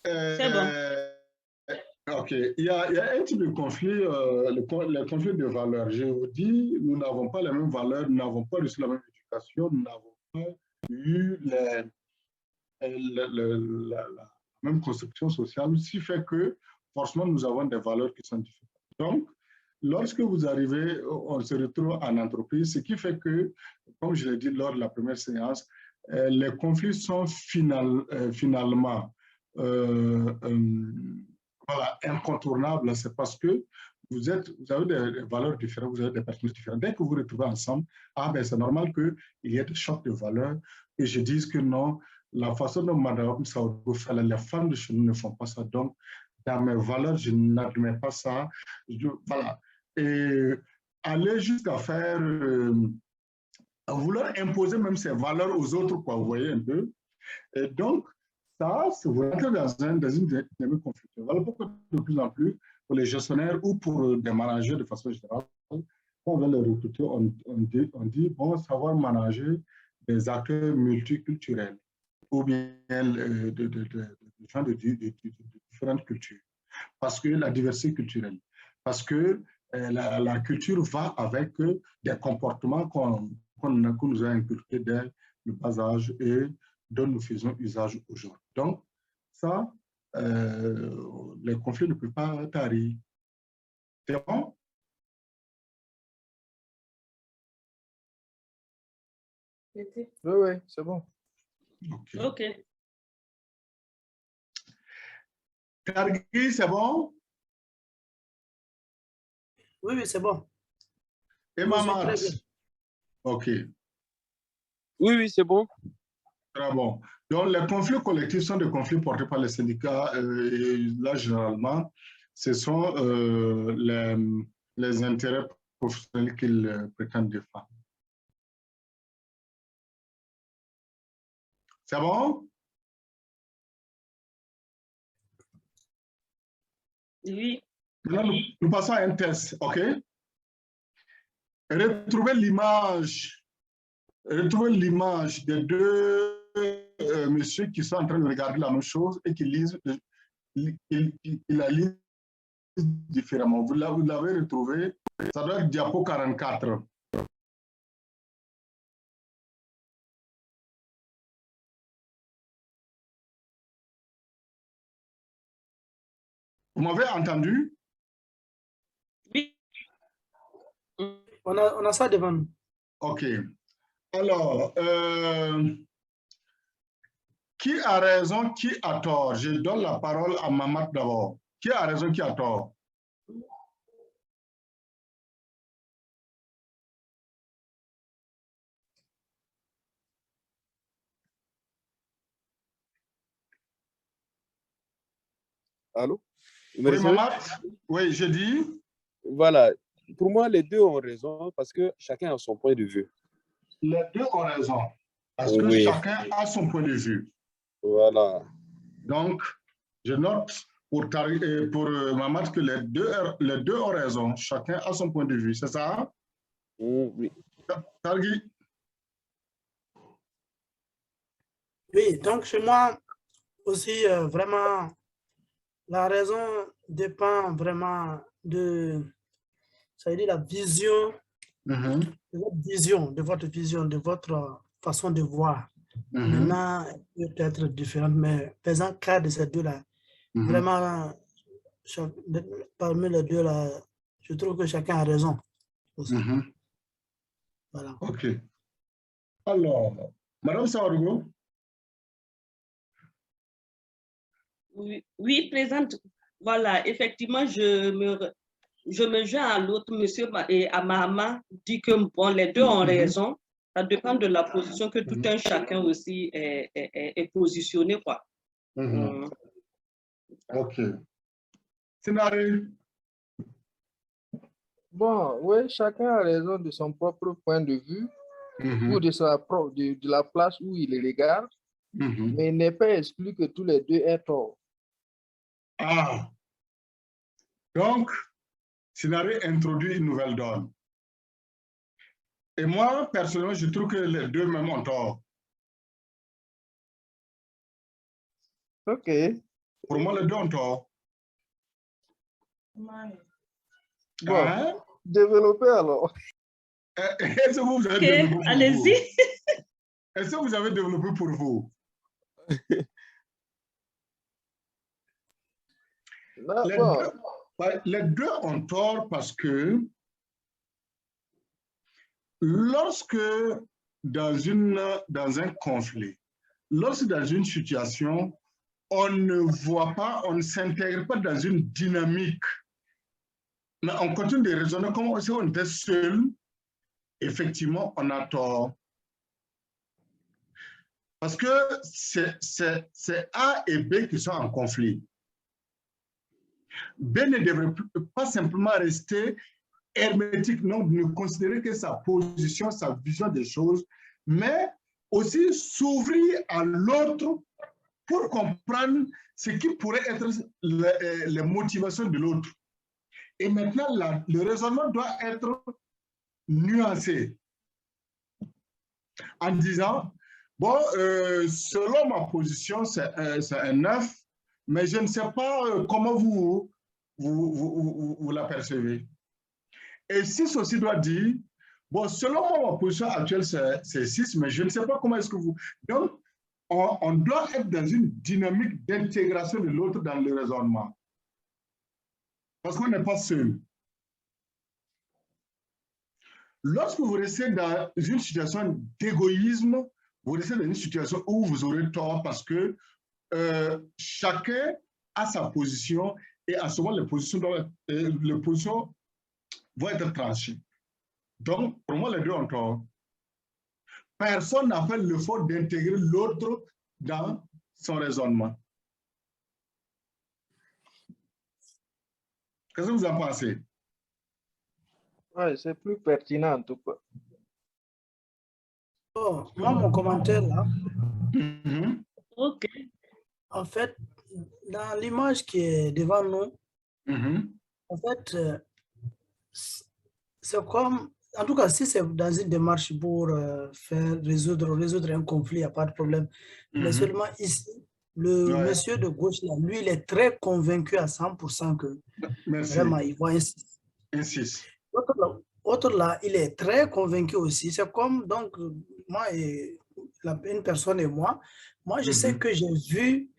Speaker 3: C'est bon.
Speaker 1: OK. Il y a un type de conflit, le conflit de valeurs. Je vous dis, nous n'avons pas les mêmes valeurs, nous n'avons pas reçu la même éducation, nous n'avons pas eu la même construction sociale, ce qui fait que forcément nous avons des valeurs qui sont différentes. Donc, lorsque vous arrivez, on se retrouve en entreprise, ce qui fait que, comme je l'ai dit lors de la première séance, les conflits sont finalement voilà, incontournables. C'est parce que vous avez des valeurs différentes, vous avez des personnes différentes. Dès que vous vous retrouvez ensemble, ben, c'est normal qu'il y ait des chocs de valeurs et je dise que non, la façon dont Mme Saoudou fait, les femmes de chez nous ne font pas ça. Donc, dans mes valeurs, je n'admets pas ça. Voilà. Et aller jusqu'à faire, à vouloir imposer même ces valeurs aux autres, quoi, vous voyez un peu. Et donc, ça, vous rentrez dans une dynamique conflictuelle. Voilà pourquoi de plus en plus, pour les gestionnaires ou pour des managers de façon générale, quand on vient les recruter, on dit, bon, savoir manager des acteurs multiculturels ou bien de gens de différentes cultures. Parce que la diversité culturelle, parce que la culture va avec des comportements qu'on nous a inculqués dès le bas âge et dont nous faisons usage aujourd'hui. Donc, ça, les conflits ne peuvent pas tarir. C'est bon?
Speaker 5: Oui, c'est bon.
Speaker 3: OK.
Speaker 1: Targui, c'est bon?
Speaker 2: Oui, c'est bon.
Speaker 1: Et Mamat? OK.
Speaker 4: Oui, c'est bon.
Speaker 1: Très bon. Donc, les conflits collectifs sont des conflits portés par les syndicats. Et là, généralement, ce sont les intérêts professionnels qu'ils prétendent défendre. C'est bon?
Speaker 3: Oui.
Speaker 1: Maintenant, nous passons à un test, OK? Retrouvez l'image des deux messieurs qui sont en train de regarder la même chose et qui la lisent différemment. Vous l'avez retrouvé, ça doit être diapo 44. Vous m'avez entendu?
Speaker 3: Oui.
Speaker 2: On a ça devant nous.
Speaker 1: OK. Alors, qui a raison, qui a tort? Je donne la parole à Mamat d'abord. Qui a raison, qui a tort?
Speaker 4: Allô?
Speaker 1: Oui, Mamat? Oui, je dis.
Speaker 4: Voilà. Pour moi, les deux ont raison parce que chacun a son point de vue.
Speaker 1: Les deux ont raison. Parce que chacun a son point de vue.
Speaker 4: Voilà.
Speaker 1: Donc, je note pour Mamat que les deux ont raison. Chacun a son point de vue. C'est ça?
Speaker 4: Oui.
Speaker 1: Targui?
Speaker 2: Oui, donc chez moi aussi, vraiment, la raison dépend vraiment de, ça veut dire la vision, de votre vision, de votre façon de voir. Maintenant, elle peut être différente, mais faisant cas de ces deux-là, vraiment, parmi les deux-là, je trouve que chacun a raison. Voilà.
Speaker 1: OK. Alors, Madame Saoudou?
Speaker 3: Oui, présente. Voilà, effectivement, je me joins à l'autre monsieur et à Mahama, dit que bon, les deux ont raison. Ça dépend de la position que tout un chacun aussi est positionné, quoi.
Speaker 1: OK. Scénario?
Speaker 5: Bon, oui, chacun a raison de son propre point de vue ou de la place où il les regarde, mais il n'est pas exclu que tous les deux aient tort.
Speaker 1: Ah, donc, scénario introduit une nouvelle donne. Et moi, personnellement, je trouve que les deux mêmes ont tort.
Speaker 5: OK.
Speaker 1: Pour moi, les deux ont tort.
Speaker 5: Bon, développez alors.
Speaker 1: Est-ce que vous avez développé pour
Speaker 3: allez-y.
Speaker 1: vous? Est-ce que vous avez développé pour vous? les deux ont tort parce que lorsque dans un conflit, lorsque dans une situation, on ne voit pas, on ne s'intègre pas dans une dynamique, mais on continue de raisonner comme si on était seul, effectivement, on a tort. Parce que c'est A et B qui sont en conflit. B ne devrait pas simplement rester hermétique, non, ne considérer que sa position, sa vision des choses, mais aussi s'ouvrir à l'autre pour comprendre ce qui pourrait être les motivations de l'autre. Et maintenant, le raisonnement doit être nuancé en disant, bon, selon ma position, c'est un 9, mais je ne sais pas comment vous l'apercevez. Et 6 aussi doit dire, bon, selon moi, ma position actuelle, c'est 6, mais je ne sais pas comment est-ce que vous... Donc, on doit être dans une dynamique d'intégration de l'autre dans le raisonnement. Parce qu'on n'est pas seul. Lorsque vous restez dans une situation d'égoïsme, vous restez dans une situation où vous aurez tort parce que chacun a sa position et à ce moment, les positions vont être tranchées. Donc, pour moi, les deux ont tort. Personne n'a fait l'effort d'intégrer l'autre dans son raisonnement. Qu'est-ce que vous en pensez?
Speaker 5: Ouais, c'est plus pertinent en tout cas.
Speaker 2: Oh, moi, mon commentaire là,
Speaker 3: Ok.
Speaker 2: en fait, dans l'image qui est devant nous, en fait, c'est comme, en tout cas, si c'est dans une démarche pour résoudre un conflit, il n'y a pas de problème. Mais seulement ici, le monsieur de gauche, là, lui, il est très convaincu à 100% que vraiment, il va insister. L'autre là, il est très convaincu aussi. C'est comme, donc, moi et une personne et moi, je sais que j'ai vu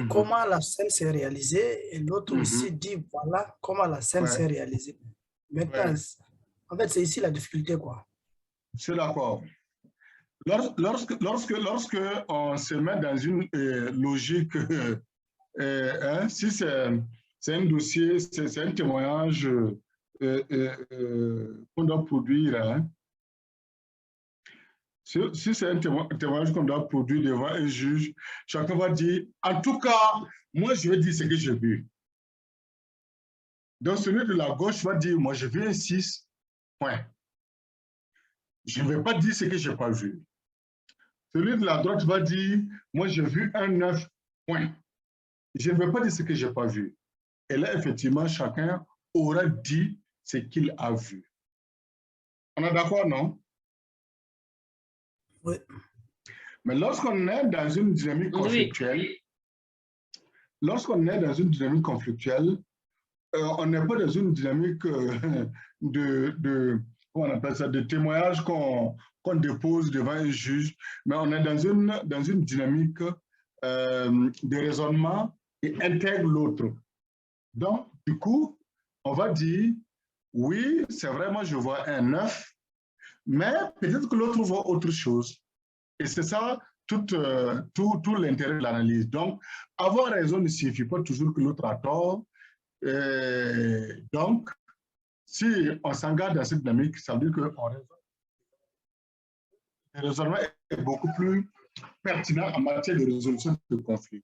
Speaker 2: comment la scène s'est réalisée et l'autre aussi dit, voilà comment la scène s'est réalisée. Maintenant, en fait, c'est ici la difficulté, quoi.
Speaker 1: C'est d'accord. Lorsque on se met dans une logique, si c'est un dossier, c'est un témoignage qu'on doit produire, hein. Si c'est un témoignage qu'on doit produire devant un juge, chacun va dire, en tout cas, moi je vais dire ce que j'ai vu. Donc celui de la gauche va dire, moi je veux un 6, point. Je ne vais pas dire ce que je n'ai pas vu. Celui de la droite va dire, moi j'ai vu un 9, point. Je ne vais pas dire ce que je n'ai pas vu. Et là, effectivement, chacun aura dit ce qu'il a vu. On est d'accord, non?
Speaker 2: Oui.
Speaker 1: Mais lorsqu'on est dans une dynamique conflictuelle, on n'est pas dans une dynamique comment on appelle ça, de témoignage qu'on dépose devant un juge, mais on est dans une dynamique de raisonnement et intègre l'autre. Donc, du coup, on va dire, oui, c'est vraiment, je vois un 9, mais peut-être que l'autre voit autre chose. Et c'est ça tout l'intérêt de l'analyse. Donc, avoir raison ne signifie pas toujours que l'autre a tort. Donc, si on s'engage dans cette dynamique, ça veut dire que le raisonnement est beaucoup plus pertinent en matière de résolution de conflits.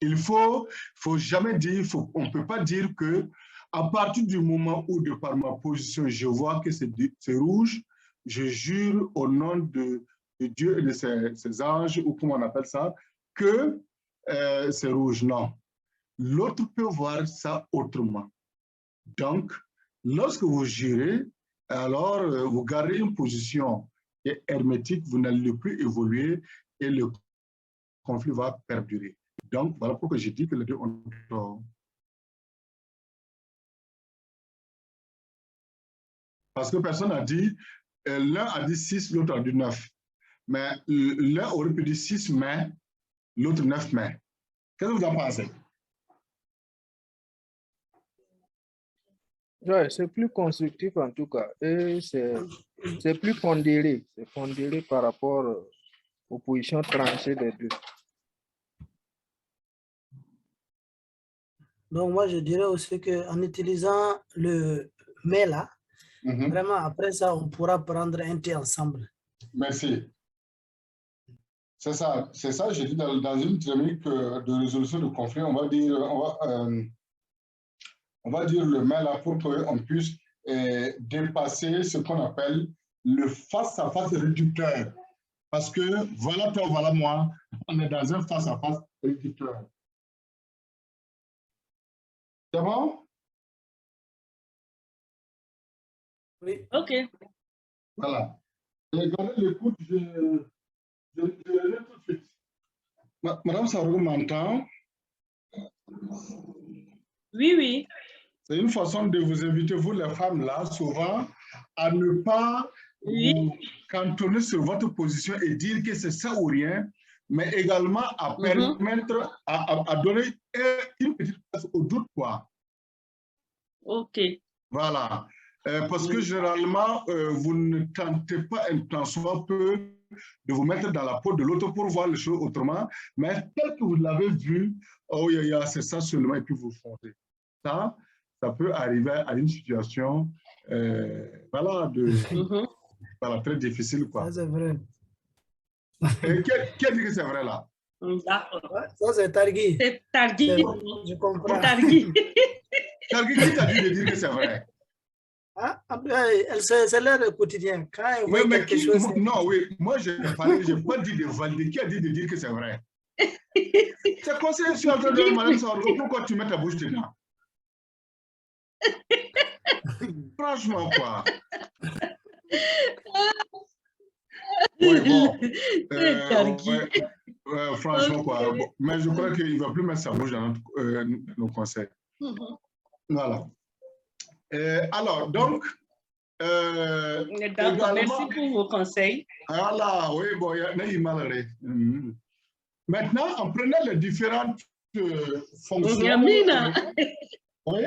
Speaker 1: Il faut jamais dire, on ne peut pas dire que à partir du moment où, de par ma position, je vois que c'est rouge, je jure au nom de Dieu et de ses anges, ou comment on appelle ça, que c'est rouge. Non. L'autre peut voir ça autrement. Donc, lorsque vous jurez, alors vous gardez une position hermétique, vous n'allez plus évoluer et le conflit va perdurer. Donc, voilà pourquoi j'ai dit que les deux ont tort. Parce que personne n'a dit, l'un a dit 6, l'autre a dit 9. Mais l'un aurait pu dire 6 mai, l'autre 9 mai. Qu'est-ce que vous en pensez?
Speaker 5: Ouais, c'est plus constructif en tout cas. Et c'est plus pondéré. C'est pondéré par rapport aux positions tranchées des deux.
Speaker 2: Donc, moi, je dirais aussi qu'en utilisant le mais là, vraiment, après ça, on pourra prendre un thé ensemble.
Speaker 1: Merci. C'est ça, j'ai dit dans une dynamique de résolution de conflit, on va dire le mais là pour qu'on puisse dépasser ce qu'on appelle le face-à-face réducteur. Parce que voilà toi, voilà moi, on est dans un face-à-face réducteur. C'est bon?
Speaker 2: Oui.
Speaker 3: OK.
Speaker 1: Voilà. Et gardez l'écoute, je reviens tout de suite. Madame Sarou m'entend?
Speaker 3: Oui, oui.
Speaker 1: C'est une façon de vous inviter, vous les femmes là, souvent, à ne pas vous cantonner sur votre position et dire que c'est ça ou rien, mais également à permettre, à donner une petite place au doute, quoi.
Speaker 3: OK.
Speaker 1: Voilà. Parce que généralement, vous ne tentez pas un tant soit peu de vous mettre dans la peau de l'autre pour voir les choses autrement, mais tel que vous l'avez vu, oh, c'est ça seulement, et puis vous foncez. Ça peut arriver à une situation voilà, voilà, très difficile. Quoi.
Speaker 2: Ça, c'est vrai.
Speaker 1: Et qui a dit que c'est vrai là?
Speaker 3: D'accord.
Speaker 2: Ouais, ça, c'est Targui.
Speaker 3: C'est Targui.
Speaker 2: Je comprends.
Speaker 3: Targui.
Speaker 1: Targui, qui t'a dit de dire que c'est vrai?
Speaker 2: Ah, c'est leur quotidien. Quand ils voient quelque chose.
Speaker 1: Non, oui, moi, je n'ai pas dit de valider. Qui a dit de dire que c'est vrai? C'est conseillé, je suis en train de dire, madame Sarko, pourquoi tu mets ta bouche dedans? Franchement, quoi. Oui, bon. Franchement, quoi. Bon, mais je crois qu'il ne va plus mettre sa bouche dans nos conseils. Voilà. Alors, donc.
Speaker 3: Merci pour vos conseils.
Speaker 1: Voilà, oui, bon, il m'a l'air. Maintenant, en prenant les différentes fonctions. Oui.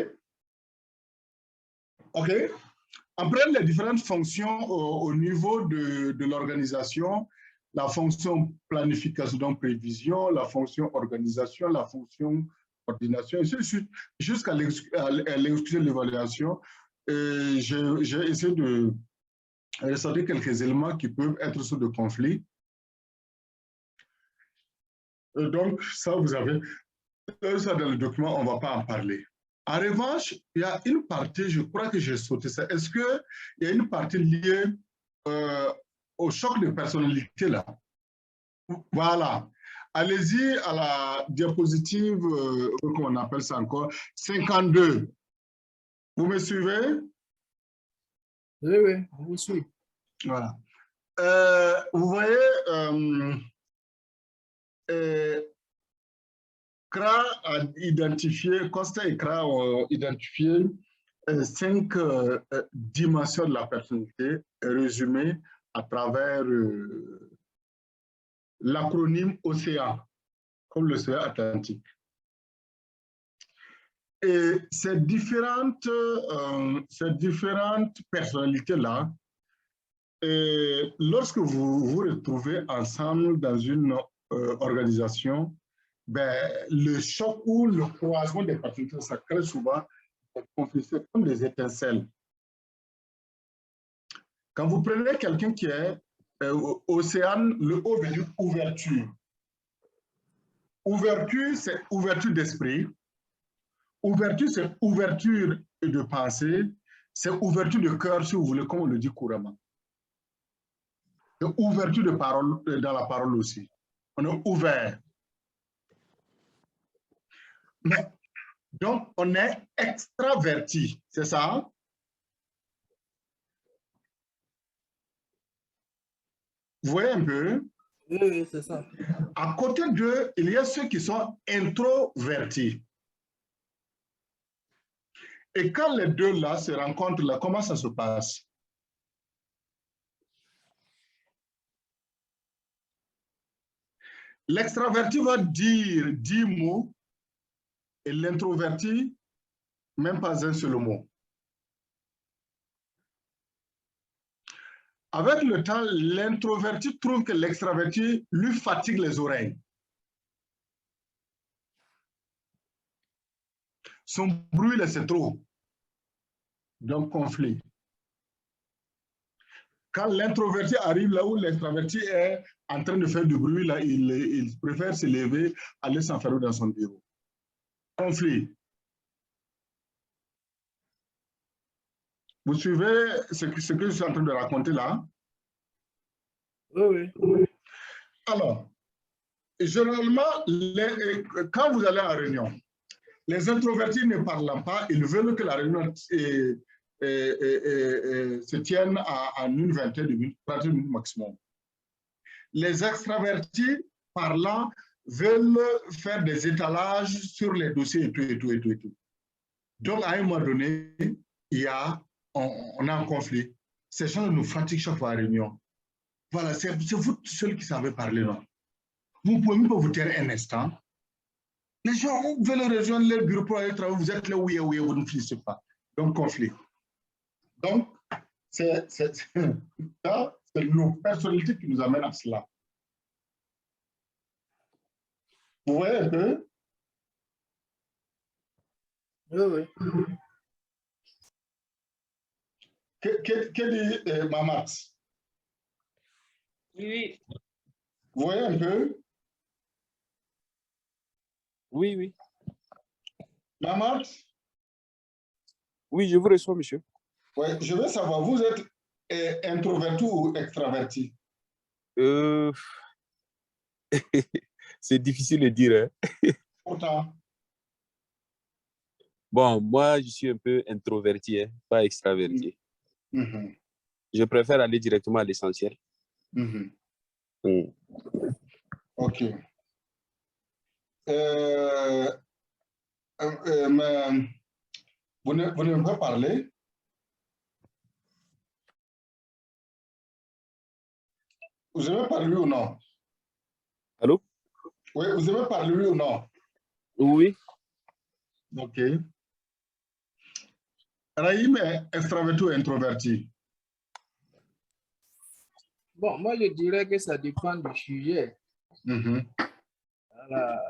Speaker 1: OK. En prenant les différentes fonctions au niveau de l'organisation, la fonction planification, donc prévision, la fonction organisation, la fonction coordination, et jusqu'à l'exécution de l'évaluation, j'ai essayé de ressortir quelques éléments qui peuvent être source de conflit. Donc, ça, vous avez ça dans le document, on ne va pas en parler. En revanche, il y a une partie, je crois que j'ai sauté ça. Est-ce qu'il y a une partie liée au choc de personnalité là? Voilà. Allez-y à la diapositive, comment on appelle ça encore, 52. Vous me suivez?
Speaker 5: Oui, oui, on vous suit.
Speaker 1: Voilà. Vous voyez, CRA a identifié, Costa et CRA ont identifié 5 dimensions de la personnalité résumées à travers l'acronyme OCA, comme l'océan Atlantique. Et ces différentes personnalités-là, lorsque vous vous retrouvez ensemble dans une organisation, ben, le choc ou le croisement des personnalités, ça crée souvent des conflits, comme des étincelles. Quand vous prenez quelqu'un qui est océane, le O veut dire ouverture. Ouverture, c'est ouverture d'esprit. Ouverture, c'est ouverture de pensée. C'est ouverture de cœur, si vous voulez, comme on le dit couramment. Et ouverture de parole, dans la parole aussi. On est ouvert. Mais, donc, on est extraverti, c'est ça? Vous voyez un peu?
Speaker 5: Oui, c'est ça.
Speaker 1: À côté d'eux, il y a ceux qui sont introvertis. Et quand les deux là se rencontrent, là, comment ça se passe? L'extraverti va dire 10 mots et l'introverti, même pas un seul mot. Avec le temps, l'introverti trouve que l'extraverti lui fatigue les oreilles. Son bruit, là, c'est trop. Donc, conflit. Quand l'introverti arrive là où l'extraverti est en train de faire du bruit, là, il préfère se lever, aller s'enfermer dans son bureau. Conflit. Vous suivez ce que je suis en train de raconter là?
Speaker 5: Oui, oui.
Speaker 1: Alors, généralement, quand vous allez en réunion, les introvertis ne parlant pas, ils veulent que la réunion se tienne à une vingtaine de minutes, 30 minutes maximum. Les extravertis parlant veulent faire des étalages sur les dossiers et tout. Donc, à un moment donné, on a un conflit. Ces gens nous fatiguent chaque fois à la réunion. Voilà, c'est vous seuls qui savez parler, non? Vous ne pouvez même pas vous taire un instant. Les gens veulent rejoindre leur bureau pour aller travailler. Vous êtes là, oui, vous ne finissez pas. Donc, conflit. Donc, c'est nos personnalités qui nous amènent à cela. Vous voyez un peu?
Speaker 5: Oui, oui.
Speaker 1: Que dit Mamat?
Speaker 3: Oui.
Speaker 1: Vous voyez un peu?
Speaker 4: Oui, oui.
Speaker 1: Mamat?
Speaker 4: Oui, je vous reçois, monsieur.
Speaker 1: Oui, je veux savoir, vous êtes introverti ou extraverti?
Speaker 4: C'est difficile de dire. Hein?
Speaker 1: Pourtant.
Speaker 4: Bon, moi, je suis un peu introverti, hein, pas extraverti.
Speaker 1: Mm-hmm.
Speaker 4: Je préfère aller directement à l'essentiel.
Speaker 1: Mm-hmm.
Speaker 4: Mm.
Speaker 1: OK. Mais vous n'aimez pas parler? Vous aimez parler ou non?
Speaker 4: Allô?
Speaker 1: Oui, vous aimez parler ou non?
Speaker 4: Oui.
Speaker 1: OK. Raïm est extraverti ou introverti?
Speaker 5: Bon, moi, je dirais que ça dépend du sujet.
Speaker 1: Mm-hmm.
Speaker 5: Voilà.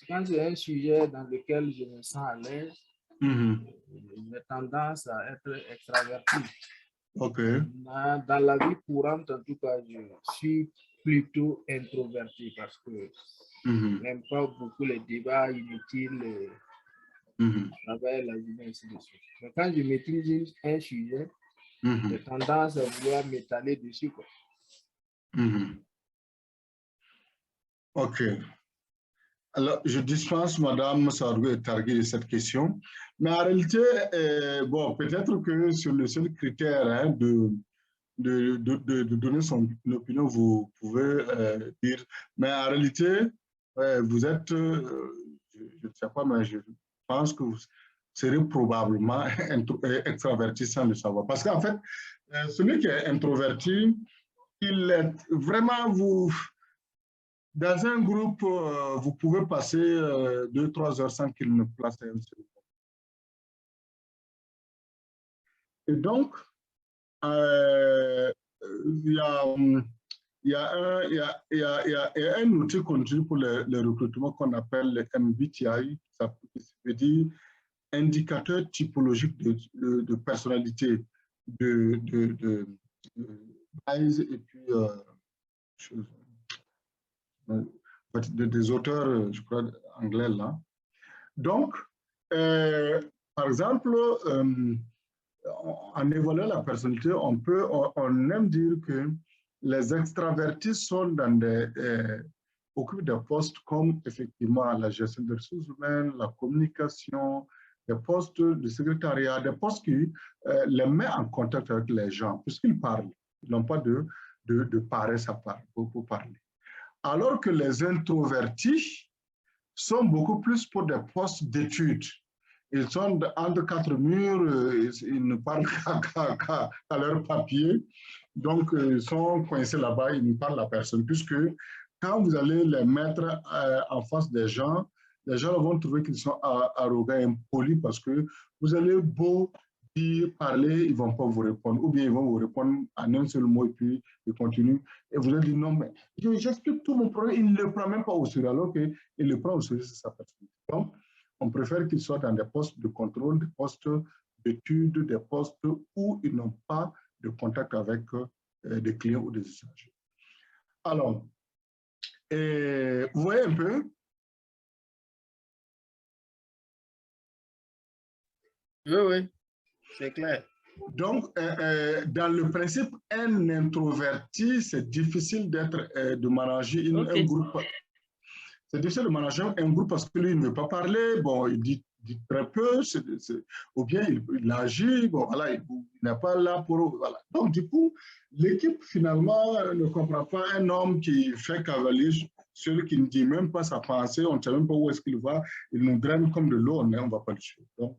Speaker 5: Quand c'est un sujet dans lequel je me sens à l'aise, j'ai tendance à être extraverti.
Speaker 1: OK.
Speaker 5: Dans la vie courante, en tout cas, je suis plutôt introverti parce que je n'aime pas beaucoup les débats inutiles, travailler la journée, ainsi de suite. Mais quand je maîtrise un sujet, j'ai tendance à vouloir m'étaler dessus, quoi.
Speaker 1: OK. Alors, je dispense Madame Sargo et Targué de cette question. Mais en réalité, bon, peut-être que sur le seul critère hein, de donner son opinion, vous pouvez dire. Mais en réalité, vous êtes, je ne sais pas, mais je pense que vous serez probablement extraverti sans le savoir. Parce qu'en fait, celui qui est introverti, il est vraiment dans un groupe, vous pouvez passer 2-3 heures sans qu'il ne place un seul. Et donc, il y a un outil continu pour le recrutement qu'on appelle le MBTI, ça veut dire indicateur typologique de personnalité, de base et puis des auteurs, je crois, anglais là. Donc, par exemple, en évaluant la personnalité, on aime dire que les extravertis sont occupent des postes comme effectivement la gestion des ressources humaines, la communication, des postes de secrétariat, des postes qui les mettent en contact avec les gens, puisqu'ils parlent. Ils n'ont pas de paresse à parler, pour parler. Alors que les introvertis sont beaucoup plus pour des postes d'études. Ils sont entre quatre murs, ils ne parlent qu'à leur papier. Donc, ils sont coincés là-bas, ils ne parlent à personne. Puisque quand vous allez les mettre en face des gens, les gens vont trouver qu'ils sont arrogants et impolis parce que vous allez beau parler, ils ne vont pas vous répondre. Ou bien ils vont vous répondre en un seul mot et puis ils continuent. Et vous allez dire non, mais j'explique tout mon problème. Il ne le prend même pas au sérieux, alors qu'il le prend au sérieux, c'est sa personne. Donc, on préfère qu'ils soient dans des postes de contrôle, des postes d'études, des postes où ils n'ont pas de contact avec des clients ou des usagers. Alors, vous voyez un peu?
Speaker 5: Oui, oui, c'est clair.
Speaker 1: Donc, dans le principe, un introverti, c'est difficile de manager un groupe. C'est difficile de manager un groupe parce que lui, il ne veut pas parler, bon, il dit très peu, ou bien il agit, bon, voilà, il n'est pas là pour... Voilà. Donc, du coup, l'équipe, finalement, ne comprend pas un homme qui fait cavalier, celui qui ne dit même pas sa pensée, on ne sait même pas où est-ce qu'il va, il nous draine comme de l'eau, on ne va pas le suivre. Donc,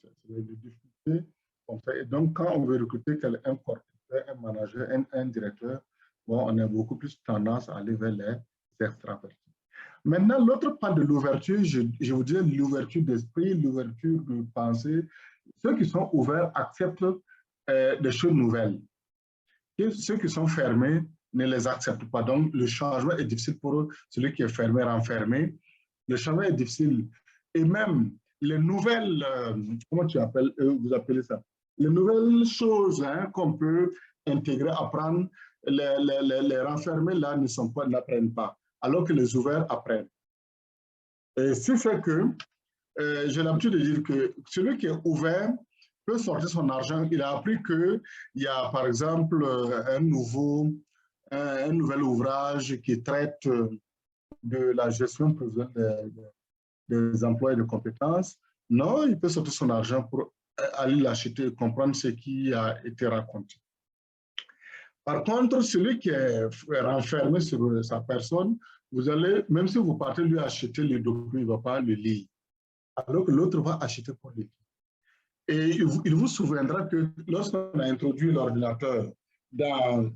Speaker 1: c'est des difficultés comme ça. Et donc, quand on veut recruter un coordinateur, un manager, un directeur, bon, on a beaucoup plus tendance à aller vers les extravertis. Maintenant, l'autre part de l'ouverture, je vous dis l'ouverture d'esprit, l'ouverture de pensée. Ceux qui sont ouverts acceptent des choses nouvelles. Et ceux qui sont fermés ne les acceptent pas. Donc, le changement est difficile pour eux. Celui qui est fermé, renfermé. Le changement est difficile. Et même les nouvelles, comment vous appelez ça? Les nouvelles choses qu'on peut intégrer, apprendre, les renfermés là n'apprennent pas, alors que les ouverts apprennent. Et ce fait que j'ai l'habitude de dire que celui qui est ouvert peut sortir son argent. Il a appris qu'il y a, par exemple, un nouvel ouvrage qui traite de la gestion des emplois et des compétences. Non, il peut sortir son argent pour aller l'acheter, comprendre ce qui a été raconté. Par contre, celui qui est renfermé sur sa personne, vous allez, même si vous partez lui acheter le document, il ne va pas le lire. Alors que l'autre va acheter pour lui. Et il vous souviendra que lorsqu'on a introduit l'ordinateur dans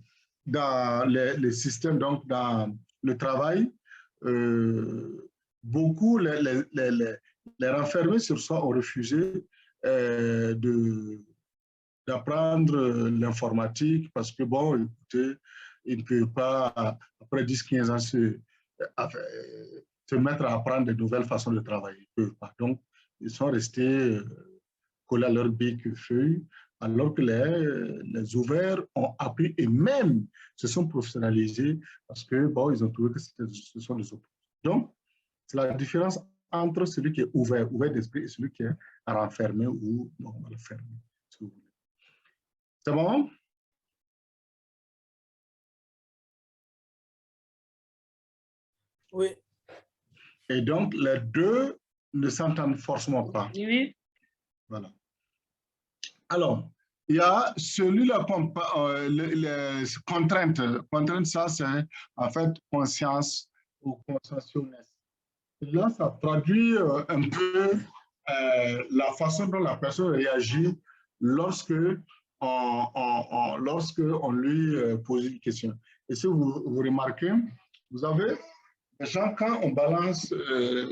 Speaker 1: les systèmes, donc dans le travail, beaucoup, les renfermés sur soi ont refusé d'apprendre l'informatique parce que, bon, écoutez, ils ne peuvent pas, après 10-15 ans, se mettre à apprendre de nouvelles façons de travailler. Ils ne peuvent pas. Donc, ils sont restés collés à leur bic feuille, alors que les ouverts ont appris et même se sont professionnalisés parce que, bon, ils ont trouvé que ce sont des opposants. Donc, c'est la différence entre celui qui est ouvert d'esprit et celui qui est renfermé ou normal fermé, si vous voulez. C'est bon?
Speaker 2: Oui.
Speaker 1: Et donc, les deux ne s'entendent forcément pas.
Speaker 3: Oui.
Speaker 1: Voilà. Alors, il y a celui-là, les contraintes. Contrainte, ça, c'est en fait conscience ou conscientionness. Là, ça traduit un peu la façon dont la personne réagit lorsque on lui pose une question. Et si vous remarquez, vous avez des gens, quand on balance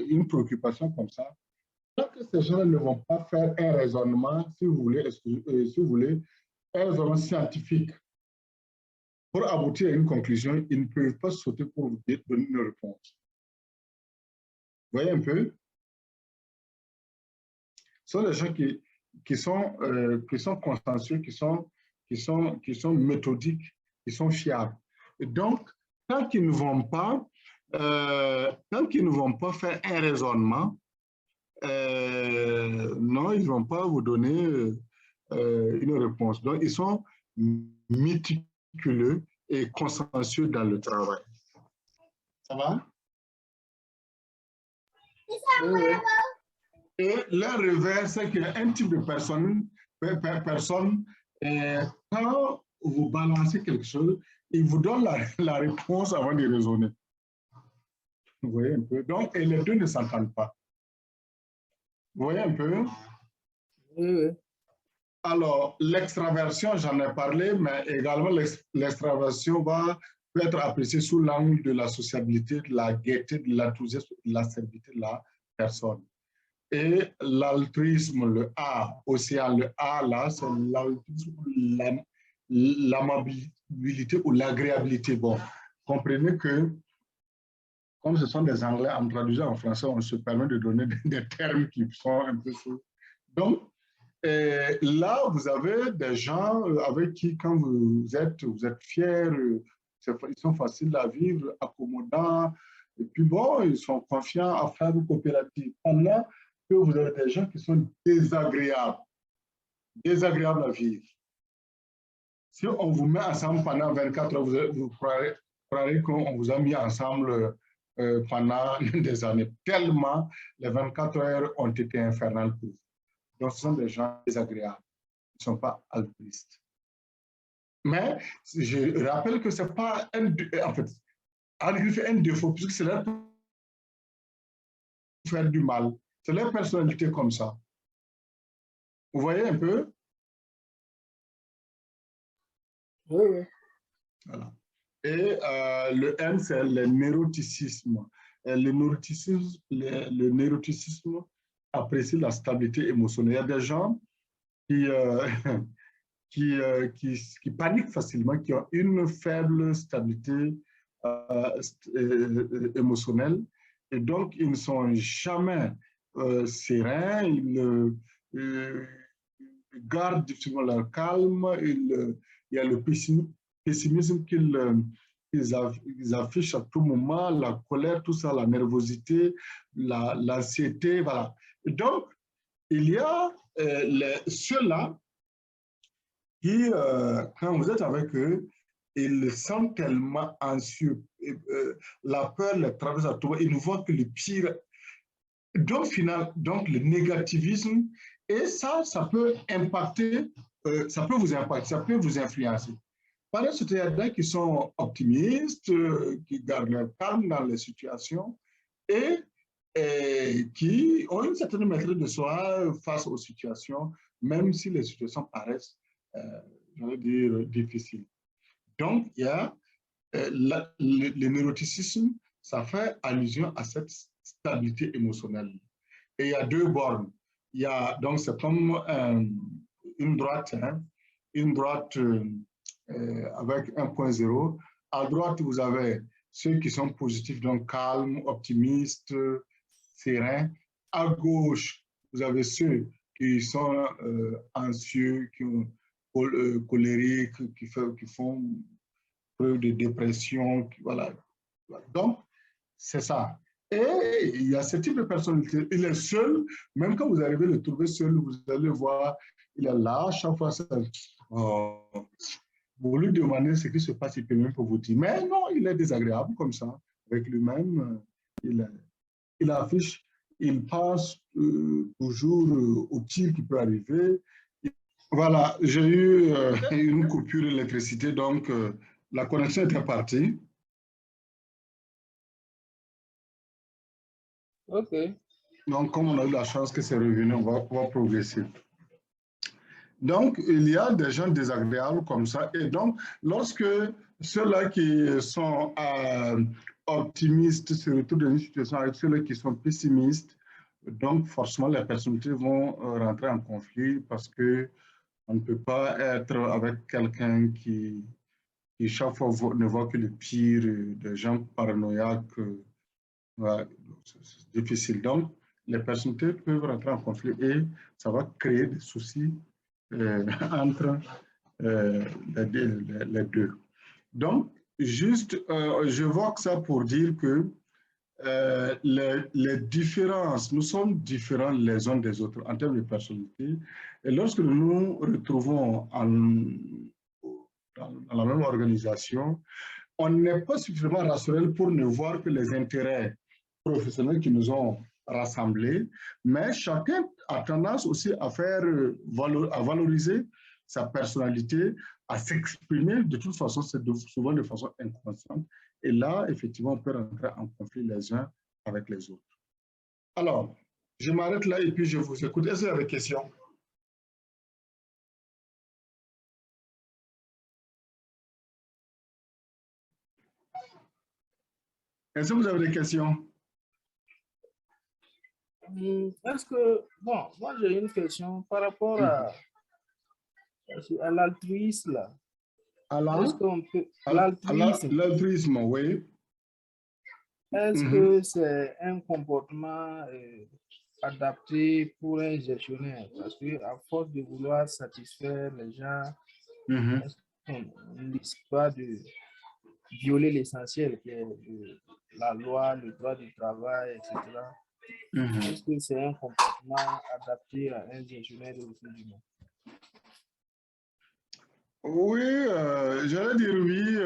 Speaker 1: une préoccupation comme ça, tant que ces gens ne vont pas faire un raisonnement, si vous voulez, un raisonnement scientifique pour aboutir à une conclusion, ils ne peuvent pas sauter pour vous donner une réponse. Vous voyez un peu? Ce sont les gens qui sont consciencieux, qui sont méthodiques, qui sont fiables. Et donc, tant qu'ils ne vont pas faire un raisonnement, non, ils ne vont pas vous donner une réponse. Donc, ils sont méticuleux et consciencieux dans le travail. Ça va?
Speaker 5: Oui.
Speaker 1: Et le revers, c'est qu'il y a un type de personne, quand vous balancez quelque chose, il vous donne la réponse avant de raisonner. Vous voyez un peu? Donc, et les deux ne s'entendent pas. Vous voyez un peu?
Speaker 5: Oui.
Speaker 1: Alors, l'extraversion, j'en ai parlé, mais également l'extraversion peut être appréciée sous l'angle de la sociabilité, de la gaieté, de l'enthousiasme, de la stabilité de la personne. Et l'altruisme, le A, océan, le A, là, c'est l'altruisme, l'amabilité ou l'agréabilité. Bon, comprenez que, comme ce sont des Anglais, en traduisant en français, on se permet de donner des termes qui sont un peu faux. Donc, là, vous avez des gens avec qui, quand vous êtes fiers, ils sont faciles à vivre, accommodants, et puis bon, ils sont confiants à faire une coopérative. Pendant que vous avez des gens qui sont désagréables à vivre. Si on vous met ensemble pendant 24 heures, vous croirez qu'on vous a mis ensemble pendant des années. Tellement les 24 heures ont été infernales pour vous. Donc, ce sont des gens désagréables. Ils ne sont pas altruistes. Mais je rappelle que ce n'est pas en fait, un défaut, puisque c'est leur faire du mal. C'est leur personnalité comme ça. Vous voyez un peu?
Speaker 5: Oui, oui.
Speaker 1: Voilà. Et le M, c'est le neuroticisme. Le neuroticisme apprécie la stabilité émotionnelle. Il y a des gens qui paniquent facilement, qui ont une faible stabilité émotionnelle. Et donc, ils ne sont jamais sereins, ils gardent difficilement leur calme, il y a le pessimisme qu'ils affichent à tout moment, la colère, tout ça, la nervosité, l'anxiété, voilà. Et donc, il y a ceux-là qui, quand vous êtes avec eux, ils sont tellement anxieux, la peur les traverse à tout, ils ne voient que le pire. Donc, donc le négativisme, et ça peut impacter, ça peut vous impacter, ça peut vous influencer. Par exemple, il y a des qui sont optimistes, qui gardent leur calme dans les situations et qui ont une certaine maîtrise de soi face aux situations, même si les situations paraissent, j'allais dire, difficiles. Donc, il y a le neuroticisme, ça fait allusion à cette stabilité émotionnelle. Et il y a deux bornes. Il y a, donc, c'est comme une droite, hein, une droite avec 1.0. À droite, vous avez ceux qui sont positifs, donc calmes, optimistes, sereins. À gauche, vous avez ceux qui sont anxieux, colériques, qui font preuve de dépression. Voilà. Donc, c'est ça. Et il y a ce type de personnalité. Il est seul, même quand vous arrivez à le trouver seul, vous allez voir, il est là, chaque fois, vous lui demandez ce qui se passe, il peut même pas vous dire. Mais non, il est désagréable comme ça. Avec lui-même, il affiche, il pense toujours au pire qui peut arriver. Voilà, j'ai eu une coupure d'électricité, donc la connexion était partie.
Speaker 5: OK.
Speaker 1: Donc, comme on a eu la chance que c'est revenu, on va progresser. Donc, il y a des gens désagréables comme ça. Et donc, lorsque ceux-là qui sont optimistes se retrouvent dans une situation avec ceux-là qui sont pessimistes, donc forcément, les personnalités vont rentrer en conflit parce qu'on ne peut pas être avec quelqu'un qui chaque fois ne voit que le pire, des gens paranoïaques. Ouais, c'est difficile. Donc, les personnalités peuvent rentrer en conflit et ça va créer des soucis entre les deux. Donc, juste, j'évoque ça pour dire que les différences, nous sommes différents les uns des autres en termes de personnalité. Et lorsque nous nous retrouvons dans la même organisation, on n'est pas suffisamment rationnel pour ne voir que les intérêts professionnels qui nous ont rassemblés, mais chacun a tendance aussi à à valoriser sa personnalité, à s'exprimer. De toute façon, c'est souvent de façon inconsciente. Et là, effectivement, on peut rentrer en conflit les uns avec les autres. Alors, je m'arrête là et puis je vous écoute. Est-ce qu'il y a des questions? Est-ce que vous avez des questions?
Speaker 5: Est-ce que, bon, moi j'ai une question par rapport à l'altruisme là. Est-ce qu'on peut,
Speaker 1: l'altruisme, oui.
Speaker 5: Est-ce que c'est un comportement adapté pour un gestionnaire? Parce qu'à force de vouloir satisfaire les gens, est-ce qu'on ne risque pas de violer l'essentiel qui est la loi, le droit du travail, etc. Est-ce que c'est un comportement adapté à un gestionnaire de ressources humaines?
Speaker 1: Oui, j'allais dire oui.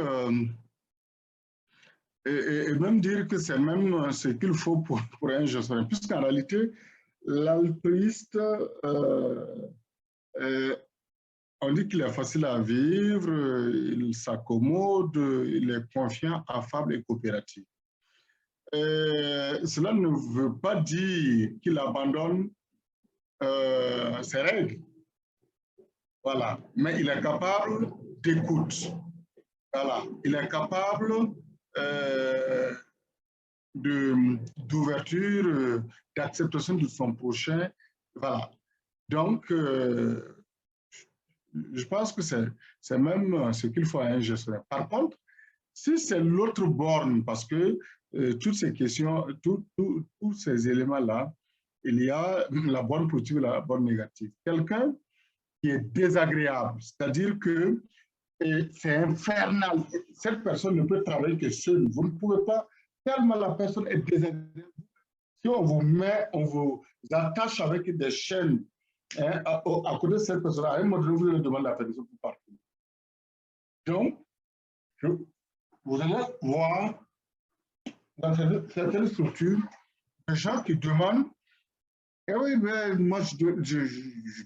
Speaker 1: Et même dire que c'est même ce qu'il faut pour un gestionnaire. Puisqu'en réalité, l'altruiste, on dit qu'il est facile à vivre, il s'accommode, il est confiant, affable et coopératif. Cela ne veut pas dire qu'il abandonne ses règles. Voilà. Mais il est capable d'écoute. Voilà. Il est capable d'ouverture, d'acceptation de son prochain. Voilà. Donc, je pense que c'est même ce qu'il faut à un gestionnaire. Par contre, si c'est l'autre borne, parce que toutes ces questions, tous ces éléments-là, il y a la borne positive et la borne négative. Quelqu'un qui est désagréable, c'est-à-dire que c'est infernal. Cette personne ne peut travailler que seule. Vous ne pouvez pas, tellement la personne est désagréable. Si on vous met, on vous attache avec des chaînes hein, à côté de cette personne, à un moment donné, vous allez demander la permission pour partir. Donc, vous allez voir dans certaines structures des gens qui demandent, eh oui, mais moi, je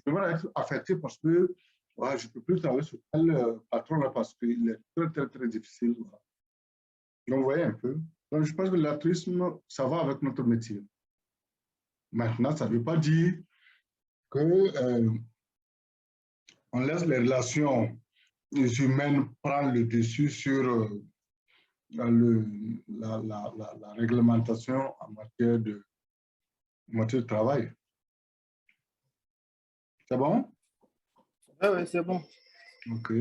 Speaker 1: demande à être affecté parce que ouais, je ne peux plus travailler sur tel patron-là parce qu'il est très, très, très difficile. Voilà. Donc, vous voyez un peu. Donc, je pense que l'altruisme, ça va avec notre métier. Maintenant, ça ne veut pas dire que on laisse les relations humaines prendre le dessus sur la réglementation en matière de travail. C'est bon?
Speaker 5: Oui, c'est bon.
Speaker 1: OK.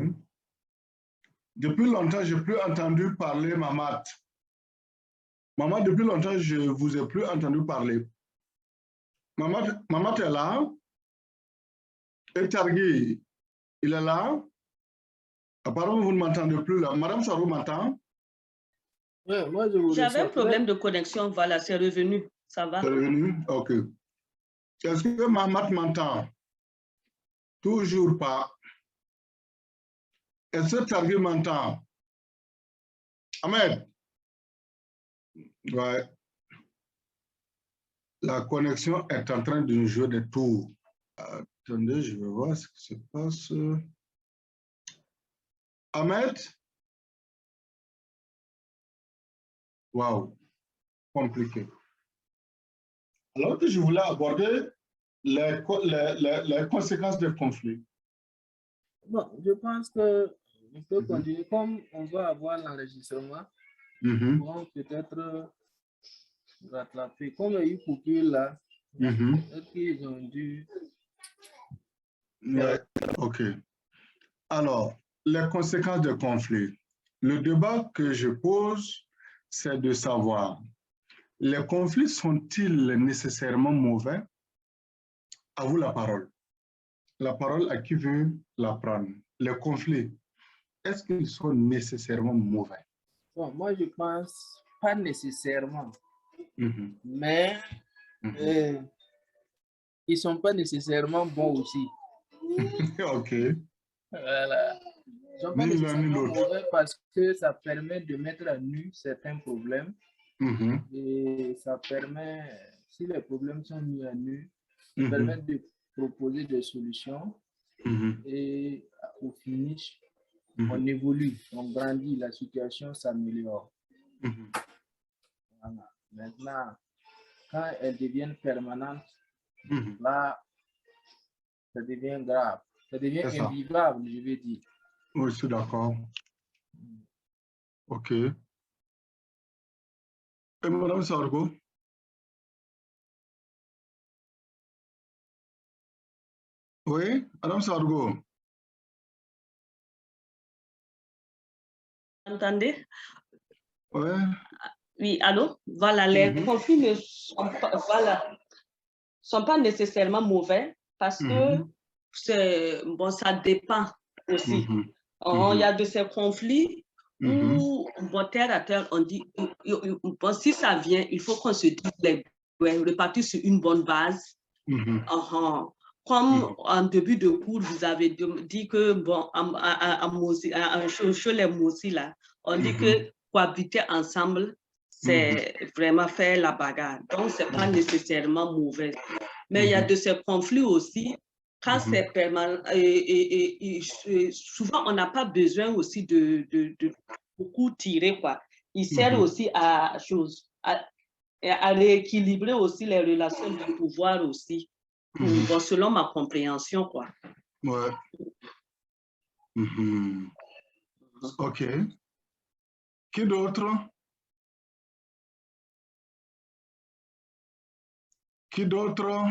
Speaker 1: Depuis longtemps, je n'ai plus entendu parler Mamat. Mamat, depuis longtemps, je ne vous ai plus entendu parler. Mamat est là. Et Targui, il est là. Apparemment, vous ne m'entendez plus là. Madame Sarou m'entend?
Speaker 5: Ouais, moi, je vous
Speaker 3: J'avais un problème de connexion, voilà, c'est revenu. Ça va?
Speaker 1: C'est revenu? OK. Est-ce que Mamat m'entend? Toujours pas. Est-ce que Targui m'entend? Ahmed? Ouais. La connexion est en train de nous jouer des tours. Attendez, je vais voir ce qui se passe. Ahmed? Waouh, compliqué. Alors que je voulais aborder les conséquences des conflits.
Speaker 5: Bon, je pense que on peut continuer. Comme on va avoir l'enregistrement, on peut-être rattraper. Comme il y a eu coupure là, est-ce qu'ils ont dû...
Speaker 1: Ouais. OK. Alors, les conséquences des conflits. Le débat que je pose, c'est de savoir, les conflits sont-ils nécessairement mauvais? À vous la parole. La parole à qui veut la prendre. Les conflits, est-ce qu'ils sont nécessairement mauvais?
Speaker 5: Bon, moi, je pense pas nécessairement, mais ils ne sont pas nécessairement bons aussi.
Speaker 1: OK.
Speaker 5: Voilà. Ils sont pas nécessairement mauvais parce que ça permet de mettre à nu certains problèmes et ça permet, si les problèmes sont mis à nu, ça permet de proposer des solutions et au finish, on évolue, on grandit, la situation s'améliore. Voilà. Maintenant, quand elles deviennent permanentes, là, ça devient grave. Ça devient invivable, je vais dire.
Speaker 1: Oui, je suis d'accord. OK. Et Madame Sargo? Oui, Madame Sargo.
Speaker 3: Vous entendez?
Speaker 1: Oui.
Speaker 3: Oui, allô? Voilà, les conflits ne sont pas, sont pas nécessairement mauvais parce que bon, ça dépend aussi. Il y a de ces conflits où, bon, terre à terre, on dit, bon, si ça vient, il faut qu'on se dise, repartir sur une bonne base. Comme en début de cours, vous avez dit que, bon, chez les Moussi, là, on dit que cohabiter ensemble, c'est vraiment faire la bagarre. Donc, ce n'est pas nécessairement mauvais. Mais il y a de ces conflits aussi, quand c'est permanent, et souvent, on n'a pas besoin aussi de beaucoup tirer, quoi. Il sert aussi à rééquilibrer aussi les relations de pouvoir aussi. Bon, selon ma compréhension, quoi.
Speaker 1: Ouais. OK. Qui d'autre? Qui d'autre?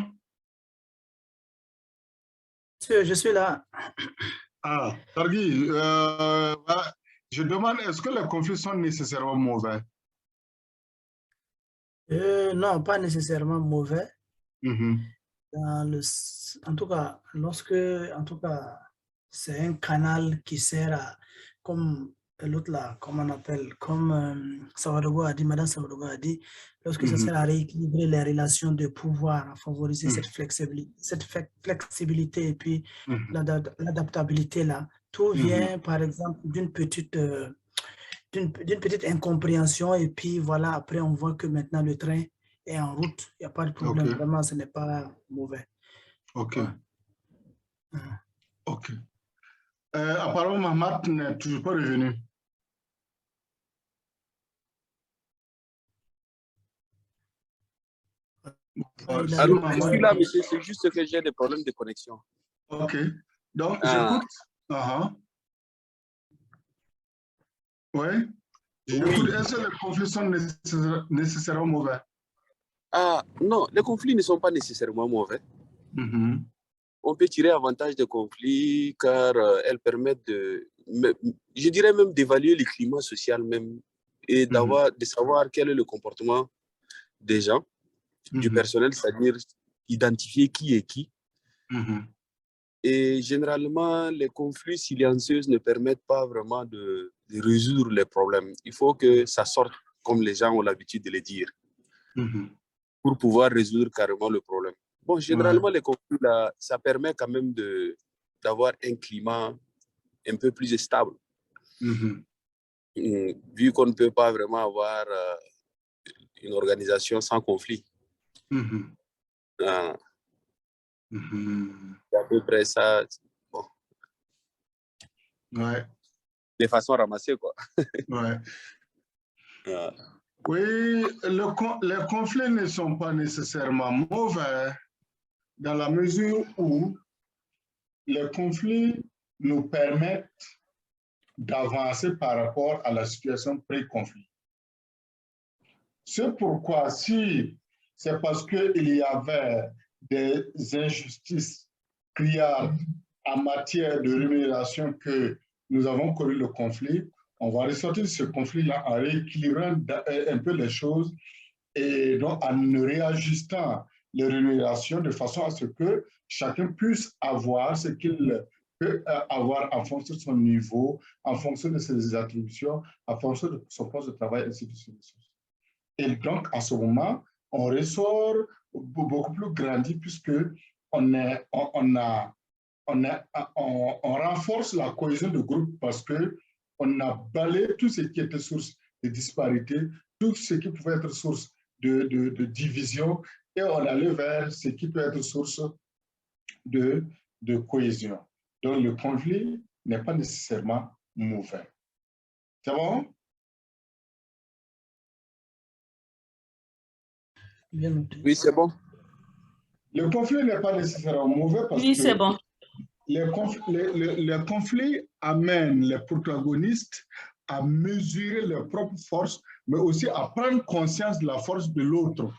Speaker 2: Je suis là.
Speaker 1: Ah, Targui, je demande, est-ce que les conflits sont nécessairement mauvais?
Speaker 2: Non, pas nécessairement mauvais. En tout cas, c'est un canal qui sert à, comme l'autre là, comme on appelle, comme Madame Savadogo a dit, lorsque ça sert à rééquilibrer les relations de pouvoir, à favoriser cette flexibilité et puis l'adaptabilité là. Tout vient, par exemple, d'une petite incompréhension et puis voilà, après on voit que maintenant le train est en route, il n'y a pas de problème, vraiment ce n'est pas mauvais.
Speaker 1: OK. OK. Apparemment, Marthe n'est toujours pas revenu.
Speaker 4: Alors, je suis là, monsieur, c'est juste que j'ai des problèmes de connexion.
Speaker 1: OK. Donc, j'écoute. Oui. J'écoute. Est-ce que les conflits sont nécessairement mauvais?
Speaker 4: Non, les conflits ne sont pas nécessairement mauvais. On peut tirer avantage des conflits car elles permettent je dirais même d'évaluer le climat social même et de savoir quel est le comportement des gens, du personnel, c'est-à-dire identifier qui est qui. Et généralement, les conflits silencieux ne permettent pas vraiment de résoudre les problèmes. Il faut que ça sorte, comme les gens ont l'habitude de le dire, pour pouvoir résoudre carrément le problème. Bon, généralement, les conflits, là, ça permet quand même d'avoir un climat un peu plus stable. Vu qu'on ne peut pas vraiment avoir une organisation sans conflit. C'est à peu près ça. Bon. De façon ramassée, quoi.
Speaker 1: Oui, les conflits ne sont pas nécessairement mauvais dans la mesure où les conflits nous permettent d'avancer par rapport à la situation pré-conflit. C'est pourquoi, si c'est parce qu'il y avait des injustices criardes en matière de rémunération que nous avons connu le conflit, on va ressortir de ce conflit-là en rééquilibrant un peu les choses et donc en réajustant les rémunérations de façon à ce que chacun puisse avoir ce qu'il peut avoir en fonction de son niveau, en fonction de ses attributions, en fonction de son poste de travail, ainsi de suite. Et donc, à ce moment, on ressort beaucoup plus grandi puisque on renforce la cohésion de groupe parce qu'on a balayé tout ce qui était source de disparité, tout ce qui pouvait être source de division et on allait vers ce qui peut être source de cohésion. Donc, le conflit n'est pas nécessairement mauvais. C'est bon?
Speaker 4: Oui, c'est bon.
Speaker 1: Le conflit n'est pas nécessairement mauvais parce que
Speaker 3: c'est bon.
Speaker 1: Les conflits amènent les protagonistes à mesurer leurs propres forces, mais aussi à prendre conscience de la force de l'autre.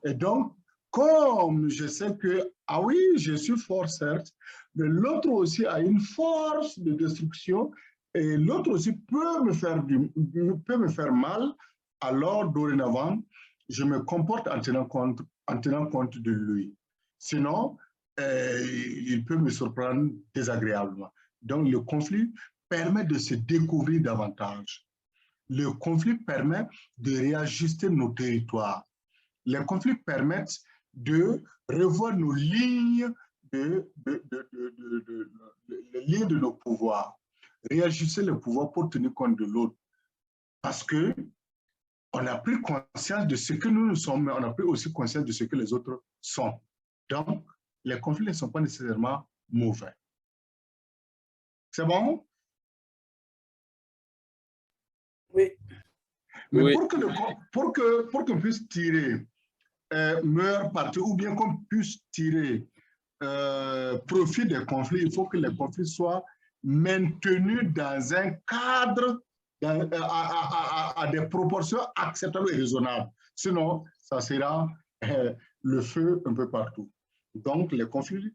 Speaker 1: Et donc, comme je sais que, ah oui, je suis fort, certes, mais l'autre aussi a une force de destruction et l'autre aussi peut me faire mal, alors dorénavant, je me comporte en tenant compte de lui. Sinon, il peut me surprendre désagréablement. Donc, le conflit permet de se découvrir davantage. Le conflit permet de réajuster nos territoires. Les conflits permettent de revoir nos lignes les lignes de nos pouvoirs, réajuster le pouvoir pour tenir compte de l'autre. Parce que on a pris conscience de ce que nous sommes, mais on a pris aussi conscience de ce que les autres sont. Donc, les conflits ne sont pas nécessairement mauvais. C'est bon?
Speaker 2: Oui.
Speaker 1: Mais
Speaker 4: Oui.
Speaker 1: pour qu'on puisse tirer meilleur parti ou bien qu'on puisse tirer profit des conflits, il faut que les conflits soient maintenus dans un cadre à des proportions acceptables et raisonnables. Sinon, ça sera le feu un peu partout. Donc, les conflits,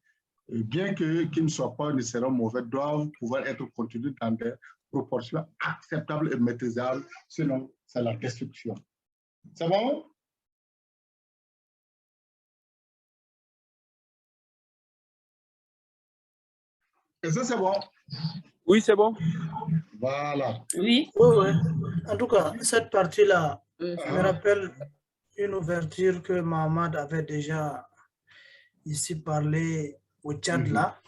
Speaker 1: bien qu'ils ne soient pas nécessairement mauvais, doivent pouvoir être contenus dans des proportions acceptables et maîtrisables. Sinon, c'est la destruction. C'est bon? Et ça, c'est bon?
Speaker 4: Oui, c'est bon.
Speaker 1: Voilà.
Speaker 3: Oui.
Speaker 2: Oui, oui. En tout cas, cette partie-là me rappelle une ouverture que Mohamed avait déjà ici parlé au Tchad là.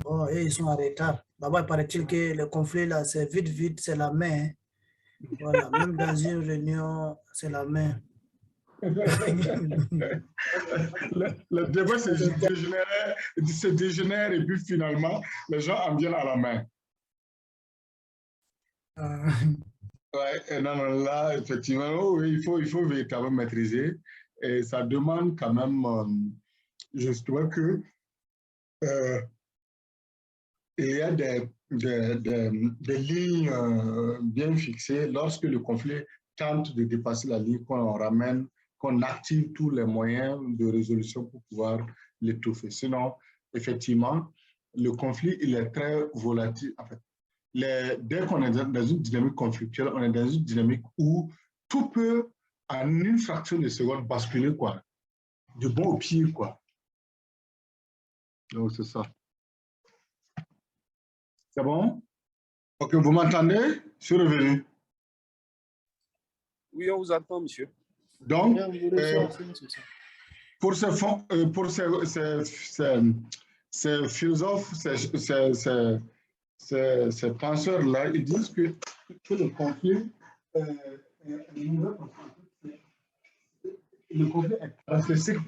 Speaker 2: Oh, et ils sont en retard. Là-bas, il paraît-il que le conflit là, c'est vite, c'est la main. Voilà, même dans une réunion, c'est la main.
Speaker 1: Le débat se dégénère et puis finalement, les gens en viennent à la main. Ouais, non, là, effectivement, oui, il faut véritablement maîtriser. Et ça demande quand même, justement, que il y a des lignes bien fixées. Lorsque le conflit tente de dépasser la ligne, qu'on ramène, qu'on active tous les moyens de résolution pour pouvoir l'étouffer. Sinon, effectivement, le conflit, il est très volatile. En fait, dès qu'on est dans une dynamique conflictuelle, on est dans une dynamique où tout peut, en une fraction de seconde, basculer, quoi. Du bon au pire, quoi. Donc, c'est ça. C'est bon? Ok, vous m'entendez? Je suis revenu.
Speaker 4: Oui, on vous entend, monsieur.
Speaker 1: Donc, pour ces philosophes, ces penseurs-là, ils disent que le conflit, est caractéristique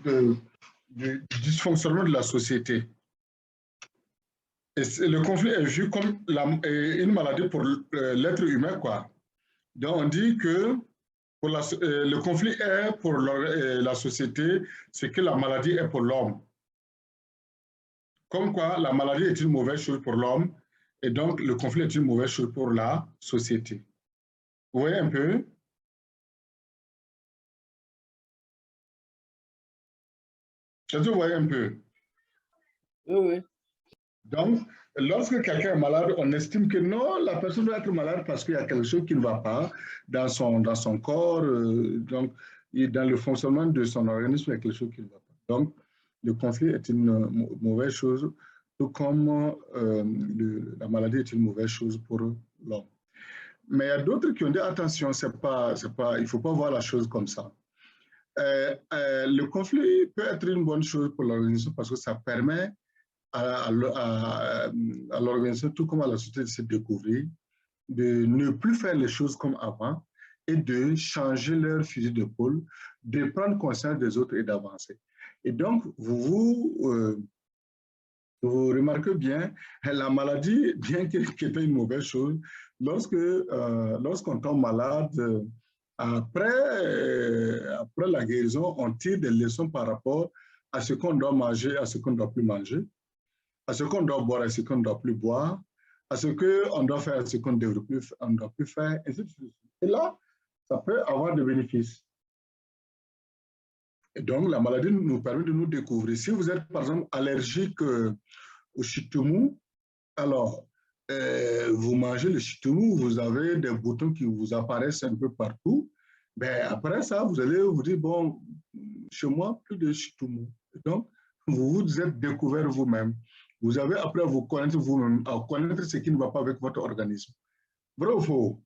Speaker 1: du dysfonctionnement de la société. Et le conflit est vu comme une maladie pour l'être humain, quoi. Donc, on dit que le conflit est pour la société ce que la maladie est pour l'homme. Comme quoi, la maladie est une mauvaise chose pour l'homme, et donc le conflit est une mauvaise chose pour la société. Vous voyez un peu? Est-ce que vous voyez un peu?
Speaker 5: Oui.
Speaker 1: Donc, lorsque quelqu'un est malade, on estime que non, la personne doit être malade parce qu'il y a quelque chose qui ne va pas dans son corps, donc, et dans le fonctionnement de son organisme, il y a quelque chose qui ne va pas. Donc, le conflit est une mauvaise chose, tout comme la maladie est une mauvaise chose pour l'homme. Mais il y a d'autres qui ont dit, attention, il ne faut pas voir la chose comme ça. Le conflit peut être une bonne chose pour l'organisation parce que ça permet à l'organisation, tout comme à la société, de se découvrir, de ne plus faire les choses comme avant et de changer leur fusil d'épaule, de prendre conscience des autres et d'avancer. Et donc, vous remarquez bien, la maladie, bien qu'elle était une mauvaise chose, lorsqu'on tombe malade, après la guérison, on tire des leçons par rapport à ce qu'on doit manger, à ce qu'on ne doit plus manger, à ce qu'on doit boire, à ce qu'on ne doit plus boire, à ce qu'on doit faire, à ce qu'on ne doit plus faire, et ainsi de suite. Et là, ça peut avoir des bénéfices. Et donc, la maladie nous permet de nous découvrir. Si vous êtes, par exemple, allergique au chitumou, alors, vous mangez le chitumou, vous avez des boutons qui vous apparaissent un peu partout. Ben, après ça, vous allez vous dire, bon, chez moi, plus de chitumou. Donc, vous vous êtes découvert vous-même. Vous avez après à vous connaître vous-même, à connaître ce qui ne va pas avec votre organisme. Vrai ou faux?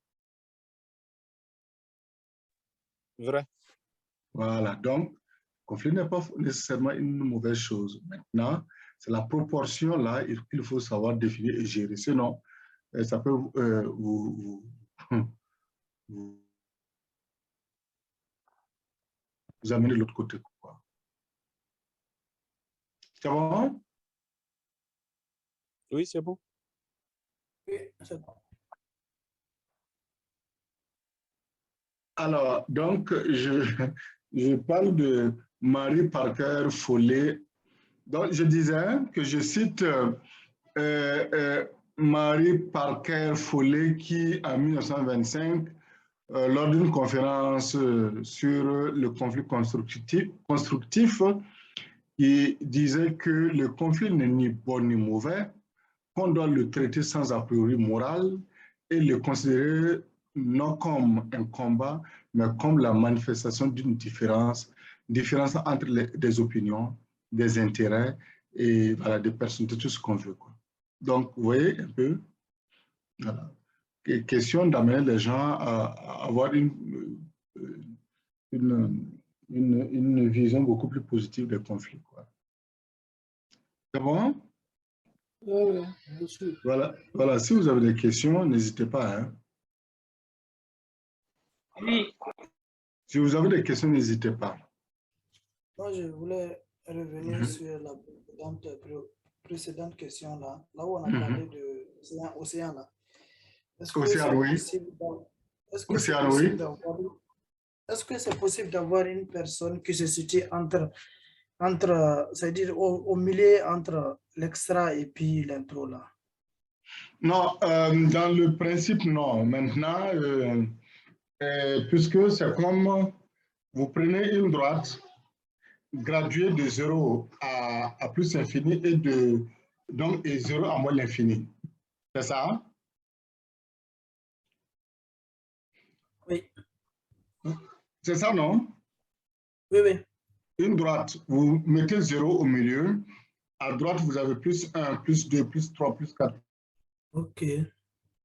Speaker 6: Vrai.
Speaker 1: Voilà, donc, le conflit n'est pas nécessairement une mauvaise chose. Maintenant, c'est la proportion là qu'il faut savoir définir et gérer. Sinon, ça peut vous amener de l'autre côté. C'est bon?
Speaker 6: Oui, c'est bon.
Speaker 2: Oui, c'est bon.
Speaker 1: Alors, donc, je parle de Mary Parker Foley. Donc, je disais que je cite Mary Parker Foley qui, en 1925, lors d'une conférence sur le conflit constructif, il disait que le conflit n'est ni bon ni mauvais, qu'on doit le traiter sans a priori moral et le considérer non comme un combat, mais comme la manifestation d'une différence entre des opinions, des intérêts et voilà, des personnes, de tout ce qu'on veut, quoi. Donc, vous voyez un peu, voilà. Question d'amener les gens à avoir une vision beaucoup plus positive des conflits, quoi. C'est bon?
Speaker 2: Oui, bien sûr.
Speaker 1: Voilà, si vous avez des questions, n'hésitez pas. Hein.
Speaker 3: Oui.
Speaker 1: Si vous avez des questions, n'hésitez pas.
Speaker 2: Moi, je voulais revenir sur la précédente question là où on a parlé de l'océan là. Est-ce que c'est possible d'avoir une personne qui se situe entre c'est-à-dire au milieu entre l'extra et puis l'intro là?
Speaker 1: Non, dans le principe, non. Maintenant, puisque c'est comme vous prenez une droite graduée de 0 à plus infini et 0 à moins l'infini. C'est ça?
Speaker 2: Oui.
Speaker 1: C'est ça, non?
Speaker 2: Oui, oui.
Speaker 1: Une droite, vous mettez 0 au milieu. À droite, vous avez plus 1, plus 2, plus 3, plus 4.
Speaker 2: OK.